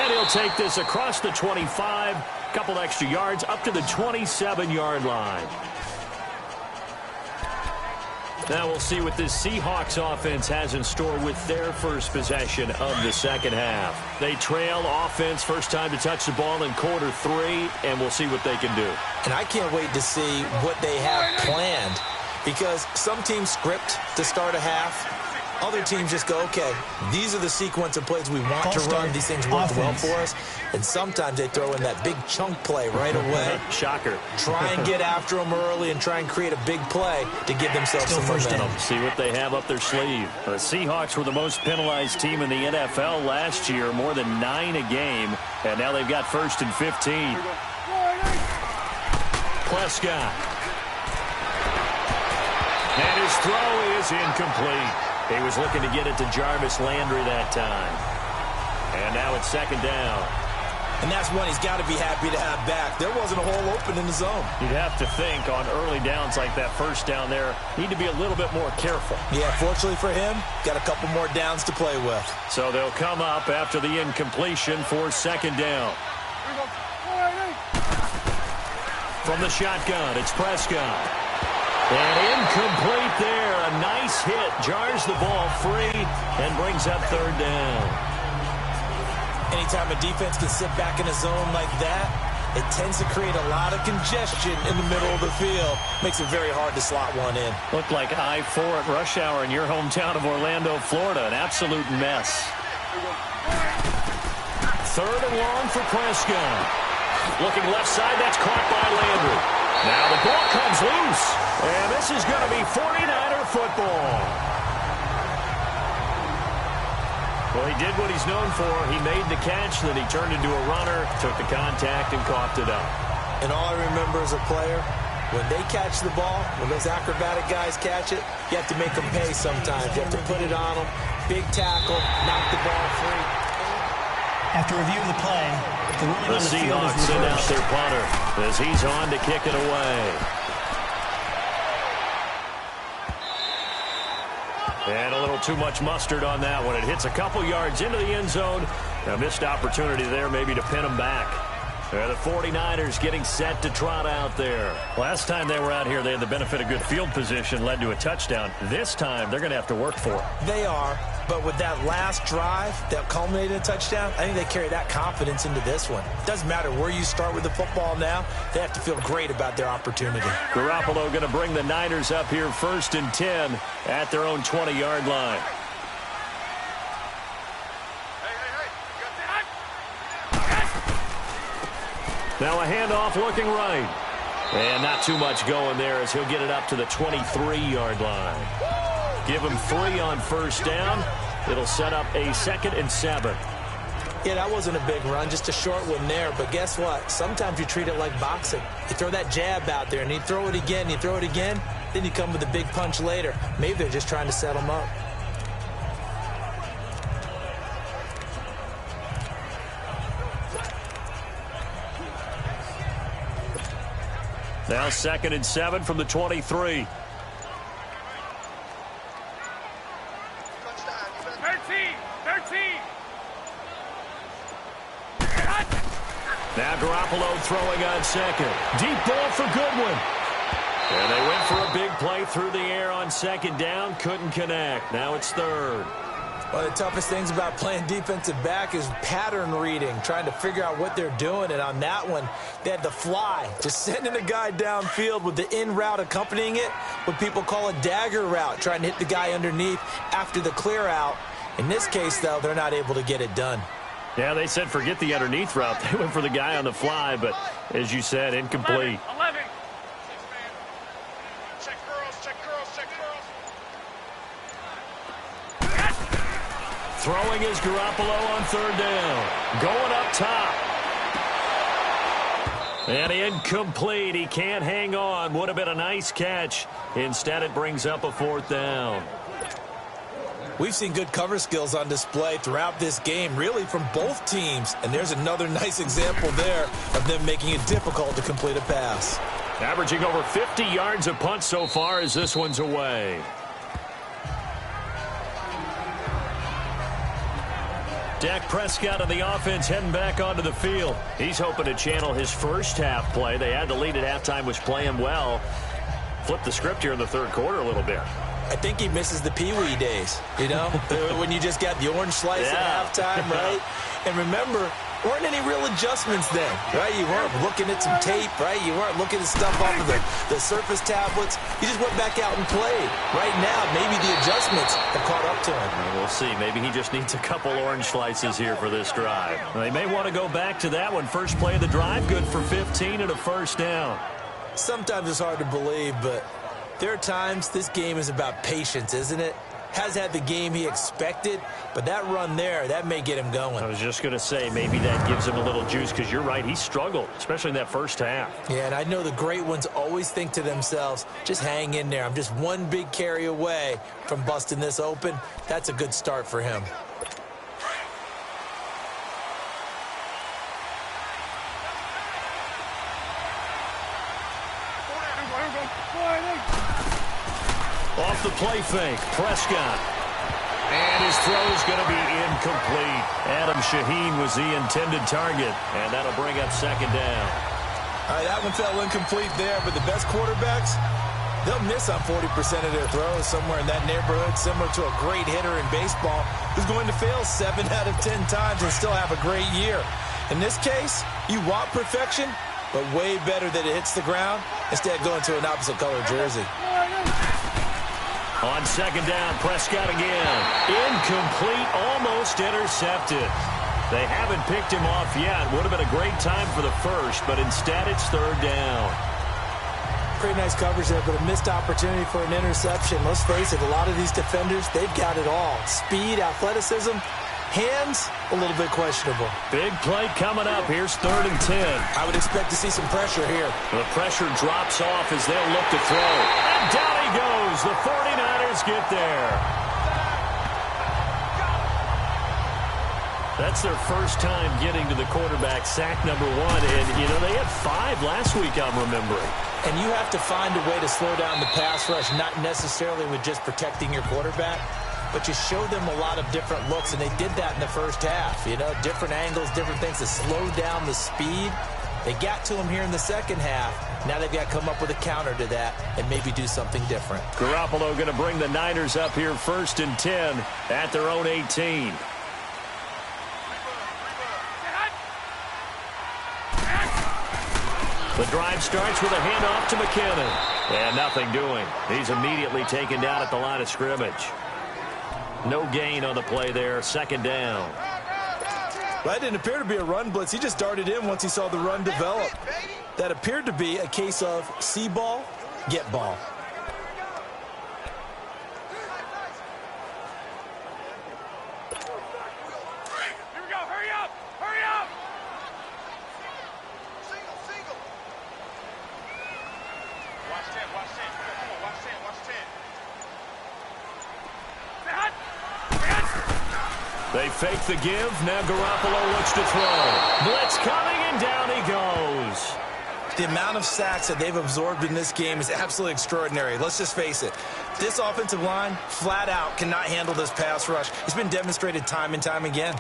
Speaker 2: And he'll take this across the 25, couple extra yards, up to the 27-yard line. Now we'll see what this Seahawks offense has in store with their first possession of the second half. They trail offense, first time to touch the ball in quarter 3, and we'll see what they can do.
Speaker 3: And I can't wait to see what they have planned, because some teams script to start a half. Other teams just go, okay, these are the sequence of plays we want to run. These things work well for us. And sometimes they throw in that big chunk play right away.
Speaker 2: Shocker.
Speaker 3: Try and get after them early and try and create a big play to give themselves some momentum.
Speaker 2: See what they have up their sleeve. The Seahawks were the most penalized team in the NFL last year, more than 9 a game. And now they've got 1st and 15. Prescott. And his throw is incomplete. He was looking to get it to Jarvis Landry that time. And now it's 2nd down.
Speaker 3: And that's one he's got to be happy to have back. There wasn't a hole open in the zone.
Speaker 4: You'd have to think on early downs like that first down there, need to be a little bit more careful.
Speaker 3: Yeah, fortunately for him, got a couple more downs to play with.
Speaker 2: So they'll come up after the incompletion for 2nd down. From the shotgun, it's Prescott. And incomplete there. A nice hit. Jars the ball free and brings up 3rd down.
Speaker 3: Anytime a defense can sit back in a zone like that, it tends to create a lot of congestion in the middle of the field. Makes it very hard to slot one in.
Speaker 2: Looked like I-4 at rush hour in your hometown of Orlando, Florida. An absolute mess. 3rd and long for Prescott. Looking left side. That's caught by Landry. Now the ball comes loose. And this is going to be 49er football. Well, he did what he's known for. He made the catch, then he turned into a runner, took the contact, and coughed it up.
Speaker 3: And all I remember as a player, when they catch the ball, when those acrobatic guys catch it, you have to make them pay sometimes. You have to put it on them. Big tackle, knock the ball free.
Speaker 5: After review of the play, the ruling on the field
Speaker 2: Seahawks
Speaker 5: is
Speaker 2: send out
Speaker 5: reversed.
Speaker 2: their punter as he's on to kick it away. And a little too much mustard on that one. It hits a couple yards into the end zone. A missed opportunity there maybe to pin them back. The 49ers getting set to trot out there.
Speaker 4: Last time they were out here, they had the benefit of good field position, led to a touchdown. This time, they're going to have to work for it.
Speaker 3: They are, but with that last drive that culminated in a touchdown, I think they carry that confidence into this one. Doesn't matter where you start with the football now, they have to feel great about their opportunity.
Speaker 2: Garoppolo going to bring the Niners up here 1st and 10 at their own 20-yard line. Now a handoff looking right. And not too much going there as he'll get it up to the 23-yard line. Give him 3 on 1st down. It'll set up a 2nd and 7.
Speaker 3: Yeah, that wasn't a big run, just a short one there. But guess what? Sometimes you treat it like boxing. You throw that jab out there, and you throw it again, you throw it again, then you come with a big punch later. Maybe they're just trying to set them up.
Speaker 2: Now 2nd and 7 from the 23.
Speaker 1: 13.
Speaker 2: Now Garoppolo throwing on 2nd. Deep ball for Goodwin. And they went for a big play through the air on 2nd down. Couldn't connect. Now it's 3rd.
Speaker 3: One of the toughest things about playing defensive back is pattern reading, trying to figure out what they're doing. And on that one, they had the fly, just sending a guy downfield with the in route accompanying it, what people call a dagger route, trying to hit the guy underneath after the clear out. In this case, though, they're not able to get it done.
Speaker 4: Yeah, they said forget the underneath route. They went for the guy on the fly, but as you said, incomplete.
Speaker 1: 11.
Speaker 2: Throwing is Garoppolo on 3rd down. Going up top. And incomplete. He can't hang on. Would have been a nice catch. Instead, it brings up a 4th down.
Speaker 3: We've seen good cover skills on display throughout this game, really from both teams. And there's another nice example there of them making it difficult to complete a pass.
Speaker 2: Averaging over 50 yards a punt so far as this one's away. Dak Prescott and the offense heading back onto the field. He's hoping to channel his first half play. They had the lead at halftime, was playing well. Flip the script here in the 3rd quarter a little bit.
Speaker 3: I think he misses the Pee-wee days, you know, when you just got the orange slice at halftime, right? And remember, weren't any real adjustments then, right? You weren't looking at some tape, right? You weren't looking at stuff off of the surface tablets. You just went back out and played. Right now, maybe the adjustments have caught up to him.
Speaker 2: We'll see. Maybe he just needs a couple orange slices here for this drive. They may want to go back to that one. First play of the drive, good for 15 and a first down.
Speaker 3: Sometimes it's hard to believe, but there are times this game is about patience, isn't it? Has had the game he expected, but that run there, that may get him going.
Speaker 2: I was just going to say, maybe that gives him a little juice, because you're right, he struggled, especially in that first half.
Speaker 3: Yeah, and I know the great ones always think to themselves, just hang in there. I'm just one big carry away from busting this open. That's a good start for him.
Speaker 2: Off the play fake, Prescott. And his throw is going to be incomplete. Adam Shaheen was the intended target, and that'll bring up second down.
Speaker 3: All right, that one fell incomplete there, but the best quarterbacks, they'll miss on 40% of their throws, somewhere in that neighborhood, similar to a great hitter in baseball who's going to fail 7 out of 10 times and still have a great year. In this case, you want perfection, but way better that it hits the ground instead of going to an opposite color jersey.
Speaker 2: On second down, Prescott again. Incomplete, almost intercepted. They haven't picked him off yet. Would have been a great time for the first, but instead it's third down.
Speaker 3: Pretty nice coverage there, but a missed opportunity for an interception. Let's face it, a lot of these defenders, they've got it all. Speed, athleticism, hands, a little bit questionable.
Speaker 2: Big play coming up. Here's 3rd and 10.
Speaker 3: I would expect to see some pressure here.
Speaker 2: The pressure drops off as they'll look to throw. And down he goes. The 49ers get there. That's their first time getting to the quarterback, sack number 1. And, you know, they had 5 last week, I'm remembering.
Speaker 3: And you have to find a way to slow down the pass rush, not necessarily with just protecting your quarterback, but you show them a lot of different looks, and they did that in the first half. You know, different angles, different things to slow down the speed. They got to him here in the second half. Now they've got to come up with a counter to that and maybe do something different.
Speaker 2: Garoppolo going to bring the Niners up here 1st and 10 at their own 18. The drive starts with a handoff to McKinnon. And nothing doing. He's immediately taken down at the line of scrimmage. No gain on the play there. Second down.
Speaker 3: That didn't appear to be a run blitz. He just darted in once he saw the run develop. That appeared to be a case of see ball, get ball.
Speaker 1: Here we go. Hurry up. Hurry up. Single. Watch 10. Come on, watch 10.
Speaker 2: They fake the give. Now Garoppolo looks to throw. Blitz coming, and down he goes.
Speaker 3: The amount of sacks that they've absorbed in this game is absolutely extraordinary. Let's just face it. This offensive line, flat out, cannot handle this pass rush. It's been demonstrated time and time again.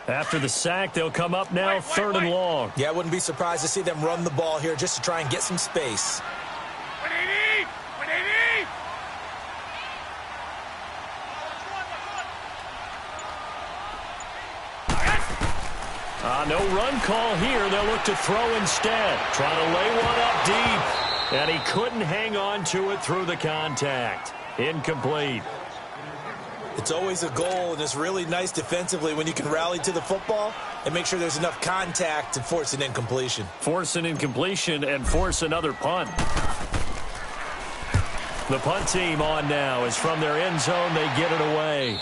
Speaker 2: After the sack, they'll come up now 3rd and long.
Speaker 3: Yeah, I wouldn't be surprised to see them run the ball here just to try and get some space.
Speaker 1: 180.
Speaker 2: No run call here. They'll look to throw instead. Trying to lay one up deep. And he couldn't hang on to it through the contact. Incomplete.
Speaker 3: It's always a goal, and it's really nice defensively when you can rally to the football and make sure there's enough contact to force an incompletion.
Speaker 2: Force an incompletion and force another punt. The punt team on now is from their end zone. They get it away.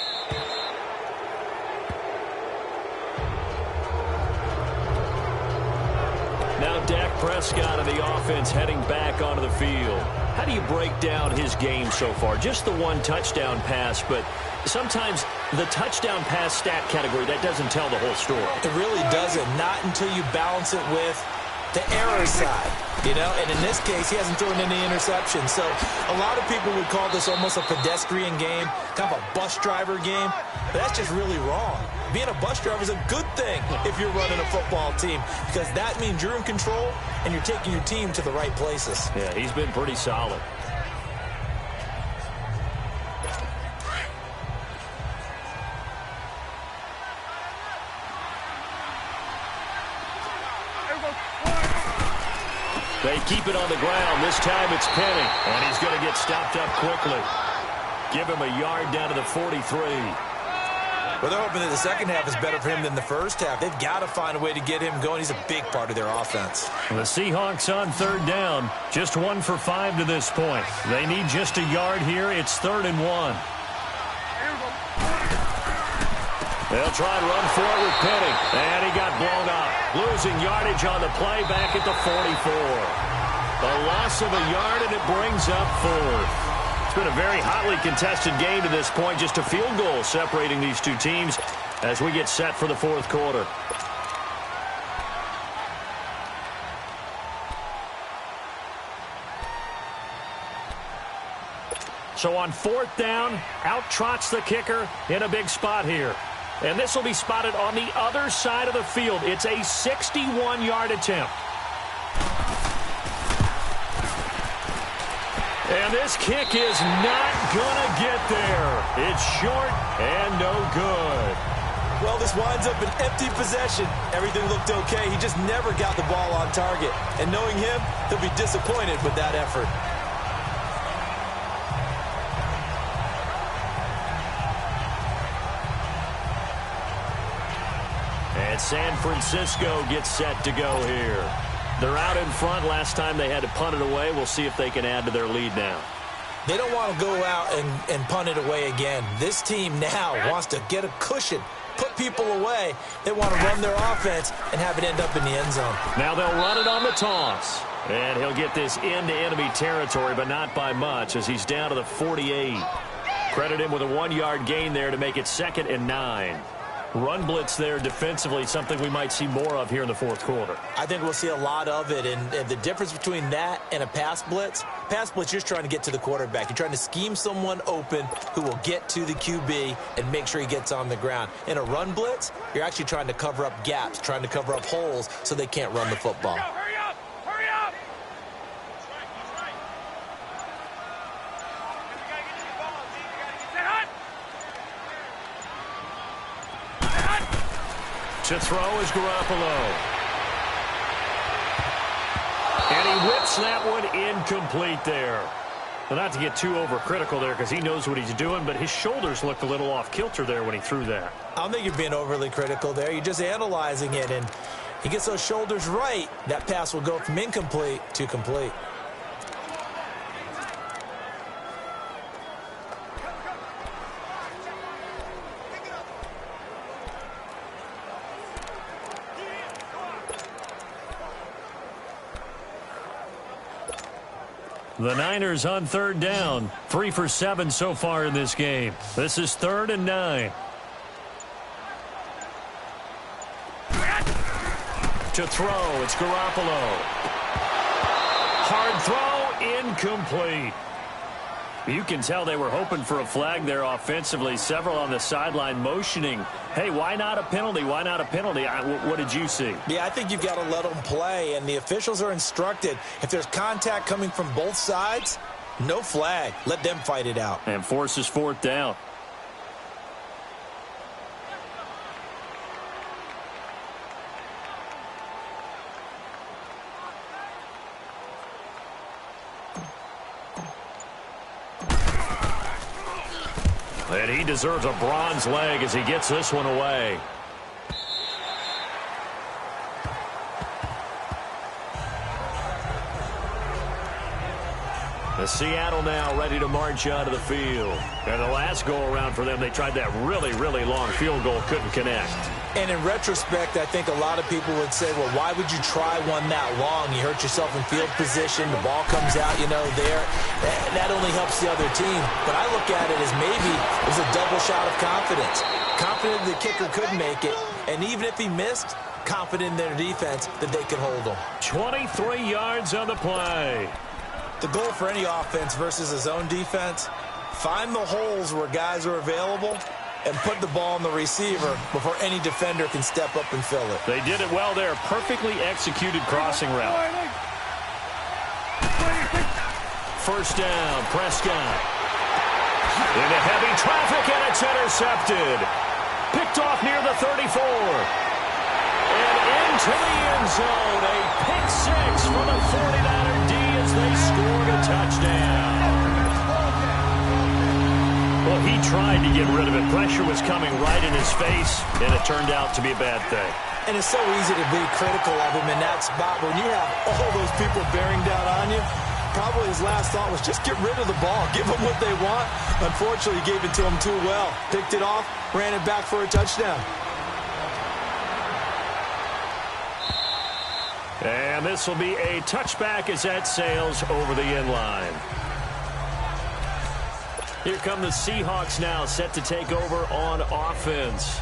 Speaker 2: Now Dak Prescott of the offense heading back onto the field. How do you break down his game so far? Just the 1 touchdown pass, but sometimes the touchdown pass stat category, that doesn't tell the whole story.
Speaker 3: It really doesn't. Not until you balance it with the error side, you know, and in this case, he hasn't thrown any interceptions. So a lot of people would call this almost a pedestrian game, kind of a bus driver game, but that's just really wrong. Being a bus driver is a good thing if you're running a football team, because that means you're in control and you're taking your team to the right places.
Speaker 2: Yeah, he's been pretty solid. They keep it on the ground. This time it's Penny, and he's going to get stopped up quickly. Give him a yard down to the 43.
Speaker 3: Well, they're hoping that the second half is better for him than the first half. They've got to find a way to get him going. He's a big part of their offense.
Speaker 2: The Seahawks on third down. Just 1 for 5 to this point. They need just a yard here. It's 3rd and 1. They'll try and run for it with Penny. And he got blown up. Losing yardage on the play back at the 44. The loss of a yard, and it brings up 4th. It's been a very hotly contested game to this point. Just a field goal separating these two teams as we get set for the 4th quarter. So on 4th down, out trots the kicker in a big spot here. And this will be spotted on the other side of the field. It's a 61-yard attempt. And this kick is not going to get there. It's short and no good.
Speaker 3: Well, this winds up an empty possession. Everything looked okay. He just never got the ball on target. And knowing him, he'll be disappointed with that effort.
Speaker 2: And San Francisco gets set to go here. They're out in front. Last time they had to punt it away. We'll see if they can add to their lead now.
Speaker 3: They don't want to go out and punt it away again. This team now wants to get a cushion, put people away. They want to run their offense and have it end up in the end zone.
Speaker 2: Now they'll run it on the toss. And he'll get this into enemy territory, but not by much, as he's down to the 48. Credit him with a 1-yard gain there to make it 2nd and 9. Run blitz there defensively, something we might see more of here in the 4th quarter.
Speaker 3: I think we'll see a lot of it, and the difference between that and a pass blitz, you're just trying to get to the quarterback. You're trying to scheme someone open who will get to the QB and make sure he gets on the ground. In a run blitz, you're actually trying to cover up gaps, trying to cover up holes so they can't run the football.
Speaker 1: Hurry up! Hurry up!
Speaker 2: To throw is Garoppolo. And he whips that one incomplete there. Well, not to get too overcritical there because he knows what he's doing, but his shoulders looked a little off kilter there when he threw that.
Speaker 3: I don't think you're being overly critical there. You're just analyzing it, and he gets those shoulders right. That pass will go from incomplete to complete.
Speaker 2: The Niners on third down. 3 for 7 so far in this game. This is 3rd and 9. To throw, it's Garoppolo. Hard throw, incomplete. You can tell they were hoping for a flag there offensively. Several on the sideline motioning. Hey, why not a penalty? Why not a penalty? What did you see?
Speaker 3: Yeah, I think you've got to let them play, and the officials are instructed. If there's contact coming from both sides, no flag. Let them fight it out.
Speaker 2: And forces 4th down. And he deserves a bronze leg as he gets this one away. The Seattle now ready to march onto the field. And the last go-around for them, they tried that really, really long field goal, couldn't connect.
Speaker 3: And in retrospect, I think a lot of people would say, well, why would you try one that long? You hurt yourself in field position. The ball comes out, there. That only helps the other team. But I look at it as maybe it was a double shot of confidence. Confident the kicker could make it. And even if he missed, confident in their defense that they could hold him.
Speaker 2: 23 yards on the play.
Speaker 3: The goal for any offense versus a zone defense, find the holes where guys are available and put the ball on the receiver before any defender can step up and fill it.
Speaker 2: They did it well there. Perfectly executed crossing route. First down, Prescott. Into heavy traffic, and it's intercepted. Picked off near the 34. And into the end zone. A pick six for the 49er D as they scored a touchdown. Well, he tried to get rid of it. Pressure was coming right in his face, and it turned out to be a bad thing.
Speaker 3: And it's so easy to be critical of him in that spot. When you have all those people bearing down on you, probably his last thought was just get rid of the ball. Give them what they want. Unfortunately, he gave it to them too well. Picked it off, ran it back for a touchdown.
Speaker 2: And this will be a touchback as that sails over the end line. Here come the Seahawks now, set to take over on offense.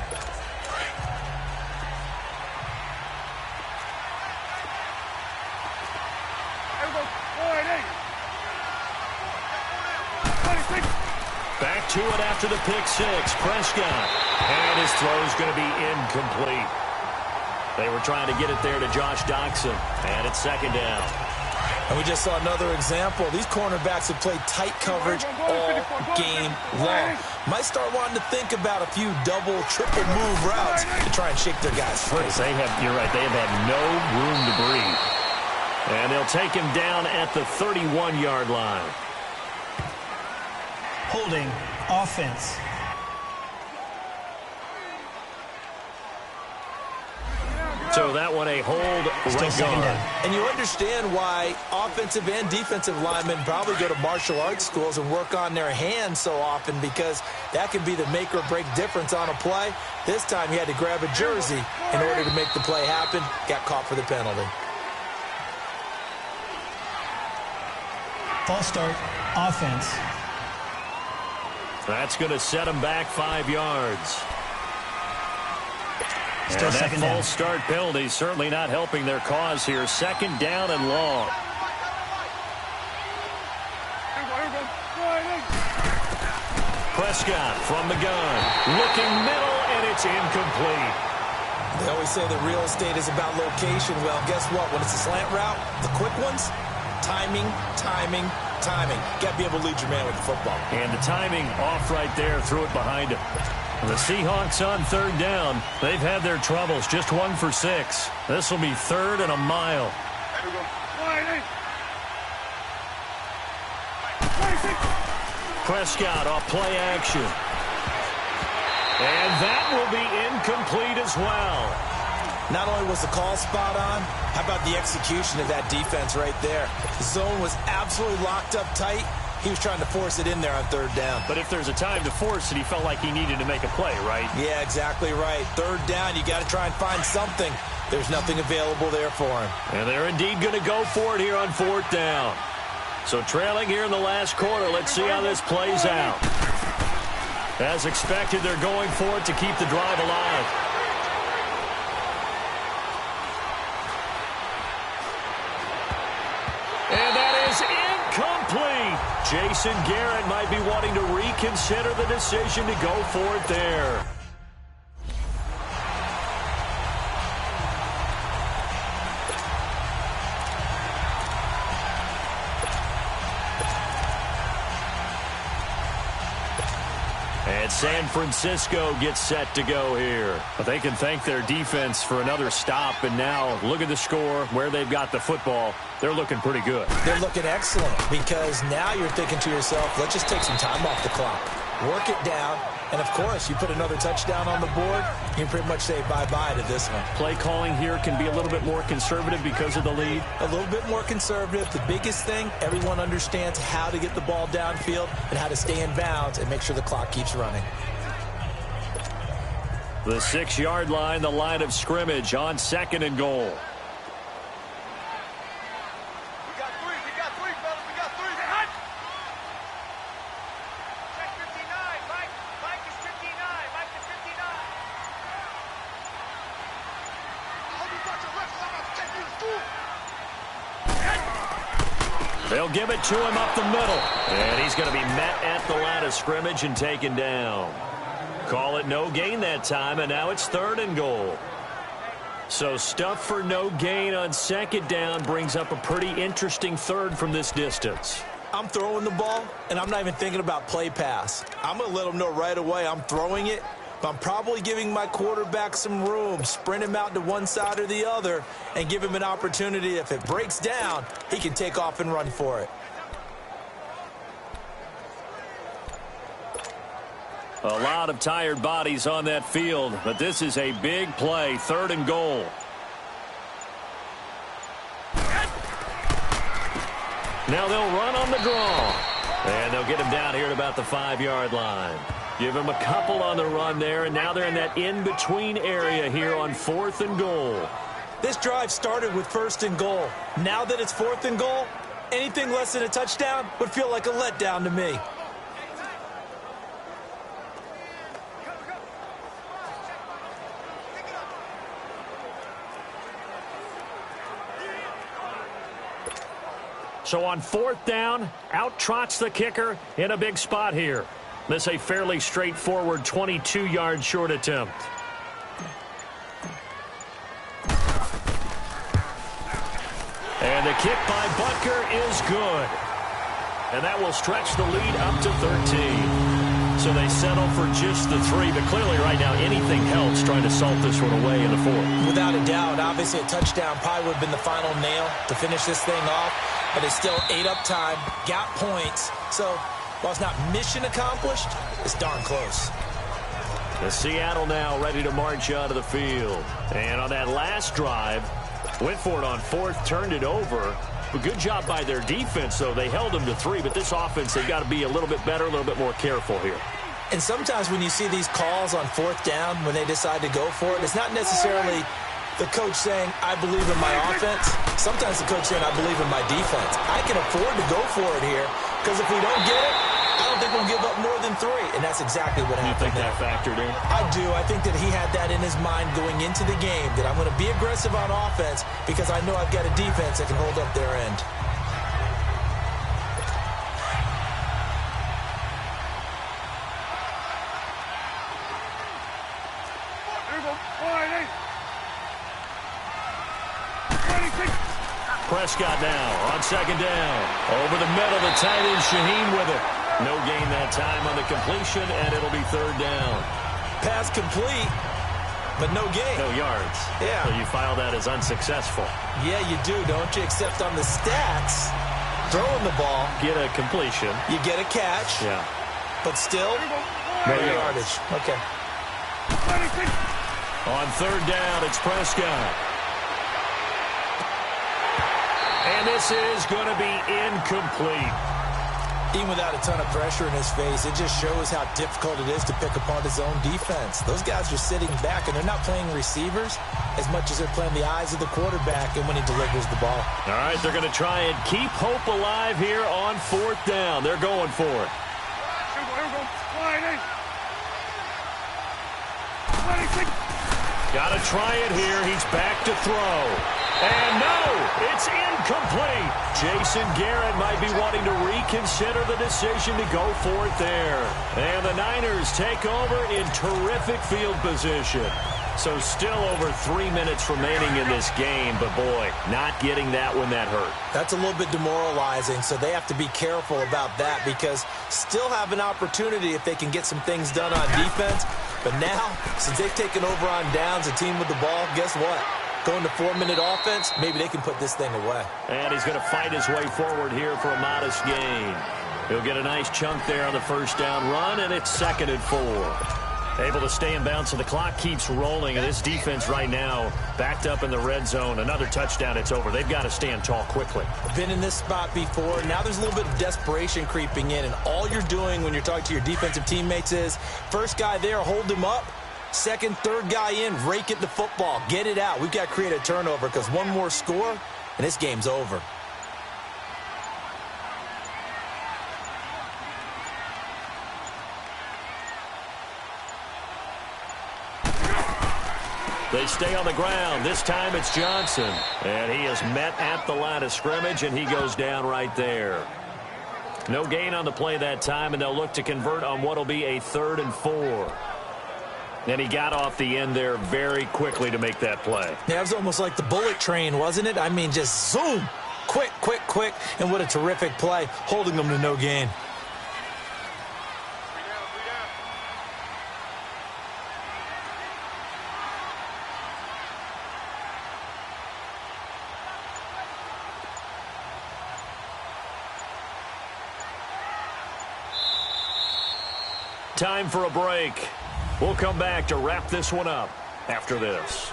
Speaker 2: Back to it after the pick six. Prescott. And his throw is going to be incomplete. They were trying to get it there to Josh Doxson. And it's second down.
Speaker 3: And we just saw another example. These cornerbacks have played tight coverage all game long. Might start wanting to think about a few double, triple move routes to try and shake their guys free.
Speaker 2: You're right. They have had no room to breathe. And they'll take him down at the 31-yard line.
Speaker 5: Holding offense.
Speaker 2: So that one a hold right guard.
Speaker 3: And you understand why offensive and defensive linemen probably go to martial arts schools and work on their hands so often, because that can be the make or break difference on a play. This time he had to grab a jersey in order to make the play happen. Got caught for the penalty.
Speaker 5: False start, offense.
Speaker 2: That's going to set him back 5 yards.
Speaker 5: Still
Speaker 2: and that
Speaker 5: second down.
Speaker 2: false start penalty certainly not helping their cause here. Second down and long. Prescott from the gun. Looking middle, and it's incomplete.
Speaker 3: They always say that real estate is about location. Well, guess what? When it's a slant route, the quick ones, timing, timing, timing. Got to be able to lead your man with the football.
Speaker 2: And the timing off right there. Threw it behind him. The Seahawks on third down. They've had their troubles. Just 1 for 6. This will be third and a mile. Prescott off play action. And that will be incomplete as well.
Speaker 3: Not only was the call spot on, how about the execution of that defense right there? The zone was absolutely locked up tight. He was trying to force it in there on third down.
Speaker 2: But if there's a time to force it, he felt like he needed to make a play, right?
Speaker 3: Yeah, exactly right. Third down, you got to try and find something. There's nothing available there for him.
Speaker 2: And they're indeed going to go for it here on fourth down. So trailing here in the last quarter, let's see how this plays out. As expected, they're going for it to keep the drive alive. And that is incomplete. Jason Garrett might be wanting to reconsider the decision to go for it there. And San Francisco gets set to go here. But they can thank their defense for another stop. And now look at the score, where they've got the football. They're looking pretty good.
Speaker 3: They're looking excellent, because now you're thinking to yourself, let's just take some time off the clock. Work it down. And, of course, you put another touchdown on the board, you can pretty much say bye-bye to this one.
Speaker 2: Play calling here can be a little bit more conservative because of the lead.
Speaker 3: A little bit more conservative. The biggest thing, everyone understands how to get the ball downfield and how to stay in bounds and make sure the clock keeps running.
Speaker 2: The 6-yard line, the line of scrimmage on 2nd and goal.
Speaker 1: We got three, fellas, we got three. Hut! Check 59, Mike is 59, Mike is 59. I hope you got your left, 'cause I'm about to take you to school.
Speaker 2: They'll give it to him up the middle. And he's going to be met at the line of scrimmage and taken down. Call it no gain that time, and now it's 3rd and goal. So stuff for no gain on 2nd down brings up a pretty interesting 3rd from this distance.
Speaker 3: I'm throwing the ball, and I'm not even thinking about play pass. I'm going to let them know right away I'm throwing it, but I'm probably giving my quarterback some room, sprint him out to one side or the other, and give him an opportunity. If it breaks down, he can take off and run for it.
Speaker 2: A lot of tired bodies on that field, but this is a big play, 3rd and goal. Now they'll run on the draw, and they'll get him down here at about the 5-yard line. Give him a couple on the run there, and now they're in that in-between area here on 4th and goal.
Speaker 3: This drive started with 1st and goal. Now that it's 4th and goal, anything less than a touchdown would feel like a letdown to me.
Speaker 2: So on 4th down, out trots the kicker in a big spot here. This a fairly straightforward 22-yard short attempt. And the kick by Butker is good. And that will stretch the lead up to 13. So they settle for just the 3, but clearly right now anything helps trying to salt this one away in the 4th.
Speaker 3: Without a doubt, obviously a touchdown probably would have been the final nail to finish this thing off, but they still ate up time, got points. So while it's not mission accomplished, it's darn close.
Speaker 2: The Seattle now ready to march out of the field. And on that last drive, went for it on 4th, turned it over. But good job by their defense, though. They held them to 3, but this offense, they've got to be a little bit better, a little bit more careful here.
Speaker 3: And sometimes when you see these calls on 4th down, when they decide to go for it, it's not necessarily the coach saying, I believe in my offense. Sometimes the coach saying, I believe in my defense. I can afford to go for it here, because if we don't get it, I don't think we'll give up more than 3. And that's exactly what happened.
Speaker 2: You think that factored in?
Speaker 3: I do. I think that he had that in his mind going into the game, that I'm going to be aggressive on offense because I know I've got a defense that can hold up their end.
Speaker 2: Prescott now on 2nd down. Over the middle, the tight end Shaheen with it. No gain that time on the completion, and it'll be 3rd down.
Speaker 3: Pass complete, but no gain.
Speaker 2: No yards.
Speaker 3: Yeah.
Speaker 2: So you file that as unsuccessful.
Speaker 3: Yeah, you do, don't you? Except on the stats, throwing the ball,
Speaker 2: Get a completion.
Speaker 3: you get a catch,
Speaker 2: Yeah.
Speaker 3: but still,
Speaker 2: No
Speaker 3: no
Speaker 2: yards.
Speaker 3: yardage. Okay.
Speaker 2: On 3rd down, it's Prescott. And this is going to be incomplete.
Speaker 3: Even without a ton of pressure in his face, it just shows how difficult it is to pick apart his own defense. Those guys are sitting back, and they're not playing receivers as much as they're playing the eyes of the quarterback and when he delivers the ball.
Speaker 2: All right, they're going to try and keep hope alive here on 4th down. They're going for it. Got to try it here. He's back to throw. And no, it's incomplete. Jason Garrett might be wanting to reconsider the decision to go for it there. And the Niners take over in terrific field position. So still over 3 minutes remaining in this game, but boy, not getting that when that hurt.
Speaker 3: That's a little bit demoralizing, so they have to be careful about that because still have an opportunity if they can get some things done on defense. But now, since they've taken over on downs, a team with the ball, guess what? Going to 4-minute offense, maybe they can put this thing away.
Speaker 2: And he's going to fight his way forward here for a modest gain. He'll get a nice chunk there on the 1st down run, and it's 2nd and 4. Able to stay in bounds, so the clock keeps rolling, and this defense right now backed up in the red zone. Another touchdown, it's over. They've got to stand tall quickly.
Speaker 3: Been in this spot before. Now there's a little bit of desperation creeping in, and all you're doing when you're talking to your defensive teammates is, first guy there, hold him up, Second, third guy in, rake at the football. Get it out. We've got to create a turnover because one more score, and this game's over.
Speaker 2: They stay on the ground. This time it's Johnson. And he is met at the line of scrimmage, and he goes down right there. No gain on the play that time, and they'll look to convert on what will be a 3rd and 4. And he got off the end there very quickly to make that play.
Speaker 3: Yeah, it was almost like the bullet train, wasn't it? I mean, just zoom. Quick, quick, quick. And what a terrific play, holding them to no gain.
Speaker 2: Time for a break. We'll come back to wrap this one up after this.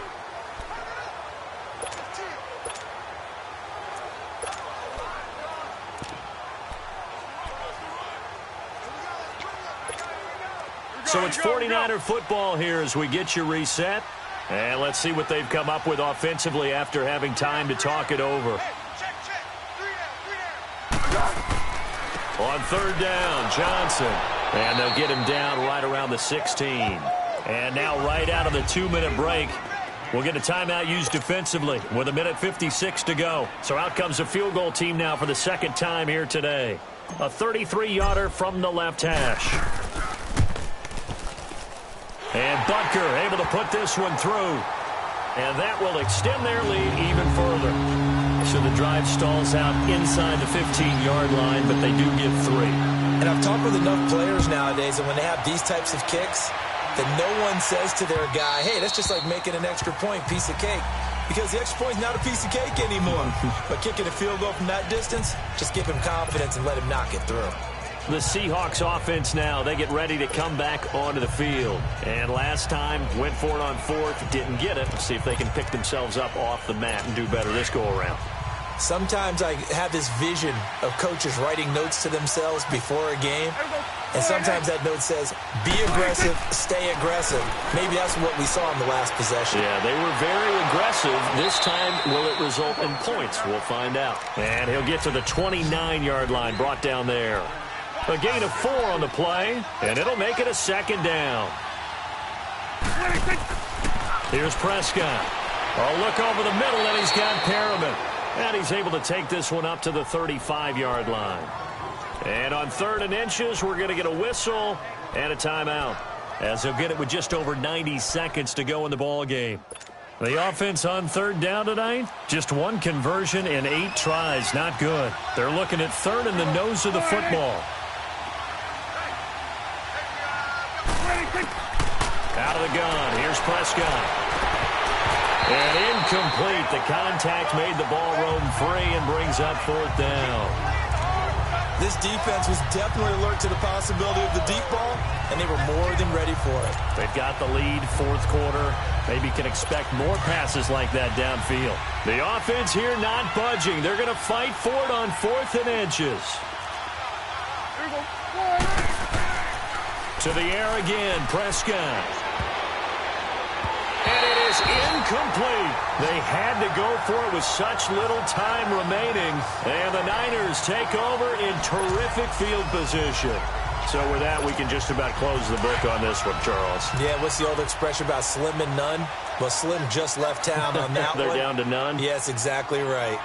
Speaker 2: So it's 49er football here as we get you reset. And let's see what they've come up with offensively after having time to talk it over. On 3rd down, Johnson. And they'll get him down right around the 16. And now right out of the 2-minute break, we'll get a timeout used defensively with 1:56 to go. So out comes a field goal team now for the 2nd time here today. A 33-yarder from the left hash. And Butker able to put this one through. And that will extend their lead even further. So the drive stalls out inside the 15-yard line, but they do get 3.
Speaker 3: And I've talked with enough players nowadays, and when they have these types of kicks, that no one says to their guy, hey, that's just like making an extra point, piece of cake. Because the extra point's not a piece of cake anymore. But kicking a field goal from that distance, just give him confidence and let him knock it through.
Speaker 2: The Seahawks offense now, they get ready to come back onto the field. And last time, went for it on 4th, didn't get it. Let's see if they can pick themselves up off the mat and do better this go-around.
Speaker 3: Sometimes I have this vision of coaches writing notes to themselves before a game. And sometimes that note says, be aggressive, stay aggressive. Maybe that's what we saw in the last possession.
Speaker 2: Yeah, they were very aggressive. This time, will it result in points? We'll find out. And he'll get to the 29-yard line, brought down there. A gain of 4 on the play, and it'll make it a 2nd down. Here's Prescott. A look over the middle, and he's got Perriman. And he's able to take this one up to the 35-yard line. And on 3rd and inches, we're going to get a whistle and a timeout, as they'll get it with just over 90 seconds to go in the ball game. The offense on 3rd down tonight, just 1 conversion in 8 tries. Not good. They're looking at 3rd in the nose of the football. Out of the gun. Here's Prescott. And incomplete. The contact made the ball roam free and brings up 4th down.
Speaker 3: This defense was definitely alert to the possibility of the deep ball, and they were more than ready for it.
Speaker 2: They've got the lead, 4th quarter. Maybe can expect more passes like that downfield. The offense here not budging. They're going to fight for it on 4th and inches. To the air again, Prescott. And it is incomplete. They had to go for it with such little time remaining. And the Niners take over in terrific field position. So with that, we can just about close the book on this one, Charles.
Speaker 3: Yeah, what's the old expression about slim and none? Well, Slim just left town on that
Speaker 2: They're
Speaker 3: one.
Speaker 2: down to none?
Speaker 3: Yes, exactly right.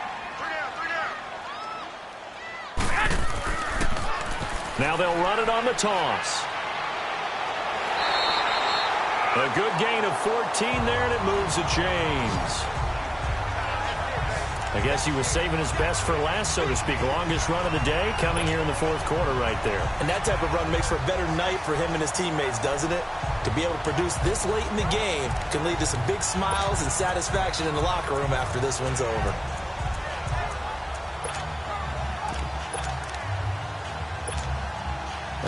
Speaker 2: Now they'll run it on the toss. A good gain of 14 there, and it moves the chains. I guess he was saving his best for last, so to speak. Longest run of the day coming here in the 4th quarter right there.
Speaker 3: And that type of run makes for a better night for him and his teammates, doesn't it? To be able to produce this late in the game can lead to some big smiles and satisfaction in the locker room after this one's over.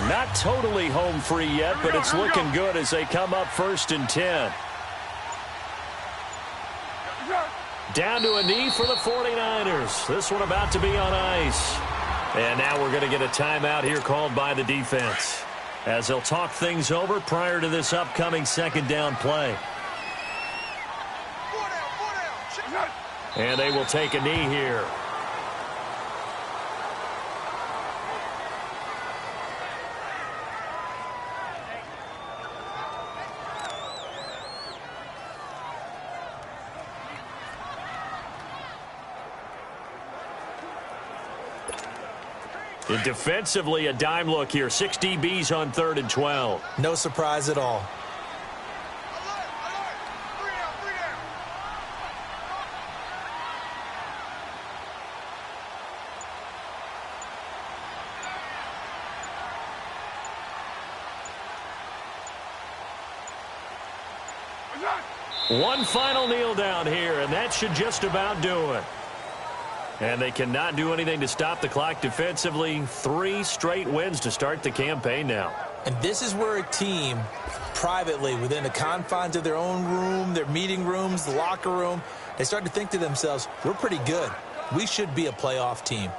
Speaker 2: Not totally home free yet, but it's looking good as they come up 1st and 10. Down to a knee for the 49ers. This one about to be on ice. And now we're going to get a timeout here called by the defense. as they'll talk things over prior to this upcoming second down play. And they will take a knee here. And defensively, a dime look here. 6 DBs on 3rd and 12.
Speaker 3: No surprise at all.
Speaker 2: One final kneel down here, and that should just about do it. And they cannot do anything to stop the clock defensively. 3 straight wins to start the campaign now.
Speaker 3: And this is where a team, privately, within the confines of their own room, their meeting rooms, the locker room, they start to think to themselves, we're pretty good. We should be a playoff team.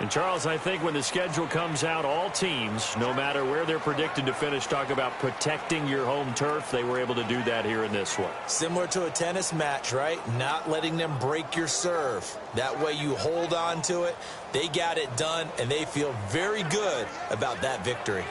Speaker 2: And, Charles, I think when the schedule comes out, all teams, no matter where they're predicted to finish, talk about protecting your home turf. They were able to do that here in this one.
Speaker 3: Similar to a tennis match, right? Not letting them break your serve. That way you hold on to it. They got it done, and they feel very good about that victory.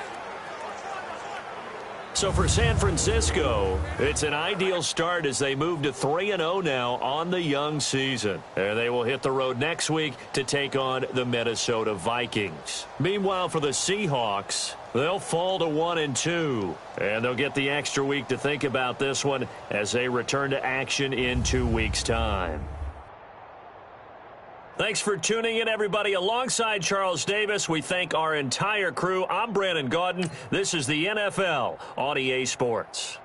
Speaker 2: So for San Francisco, it's an ideal start as they move to 3-0 now on the young season. And they will hit the road next week to take on the Minnesota Vikings. Meanwhile, for the Seahawks, they'll fall to 1-2. And they'll get the extra week to think about this one as they return to action in 2 weeks' time. Thanks for tuning in, everybody. Alongside Charles Davis, we thank our entire crew. I'm Brandon Gaudin. This is the NFL on EA Sports.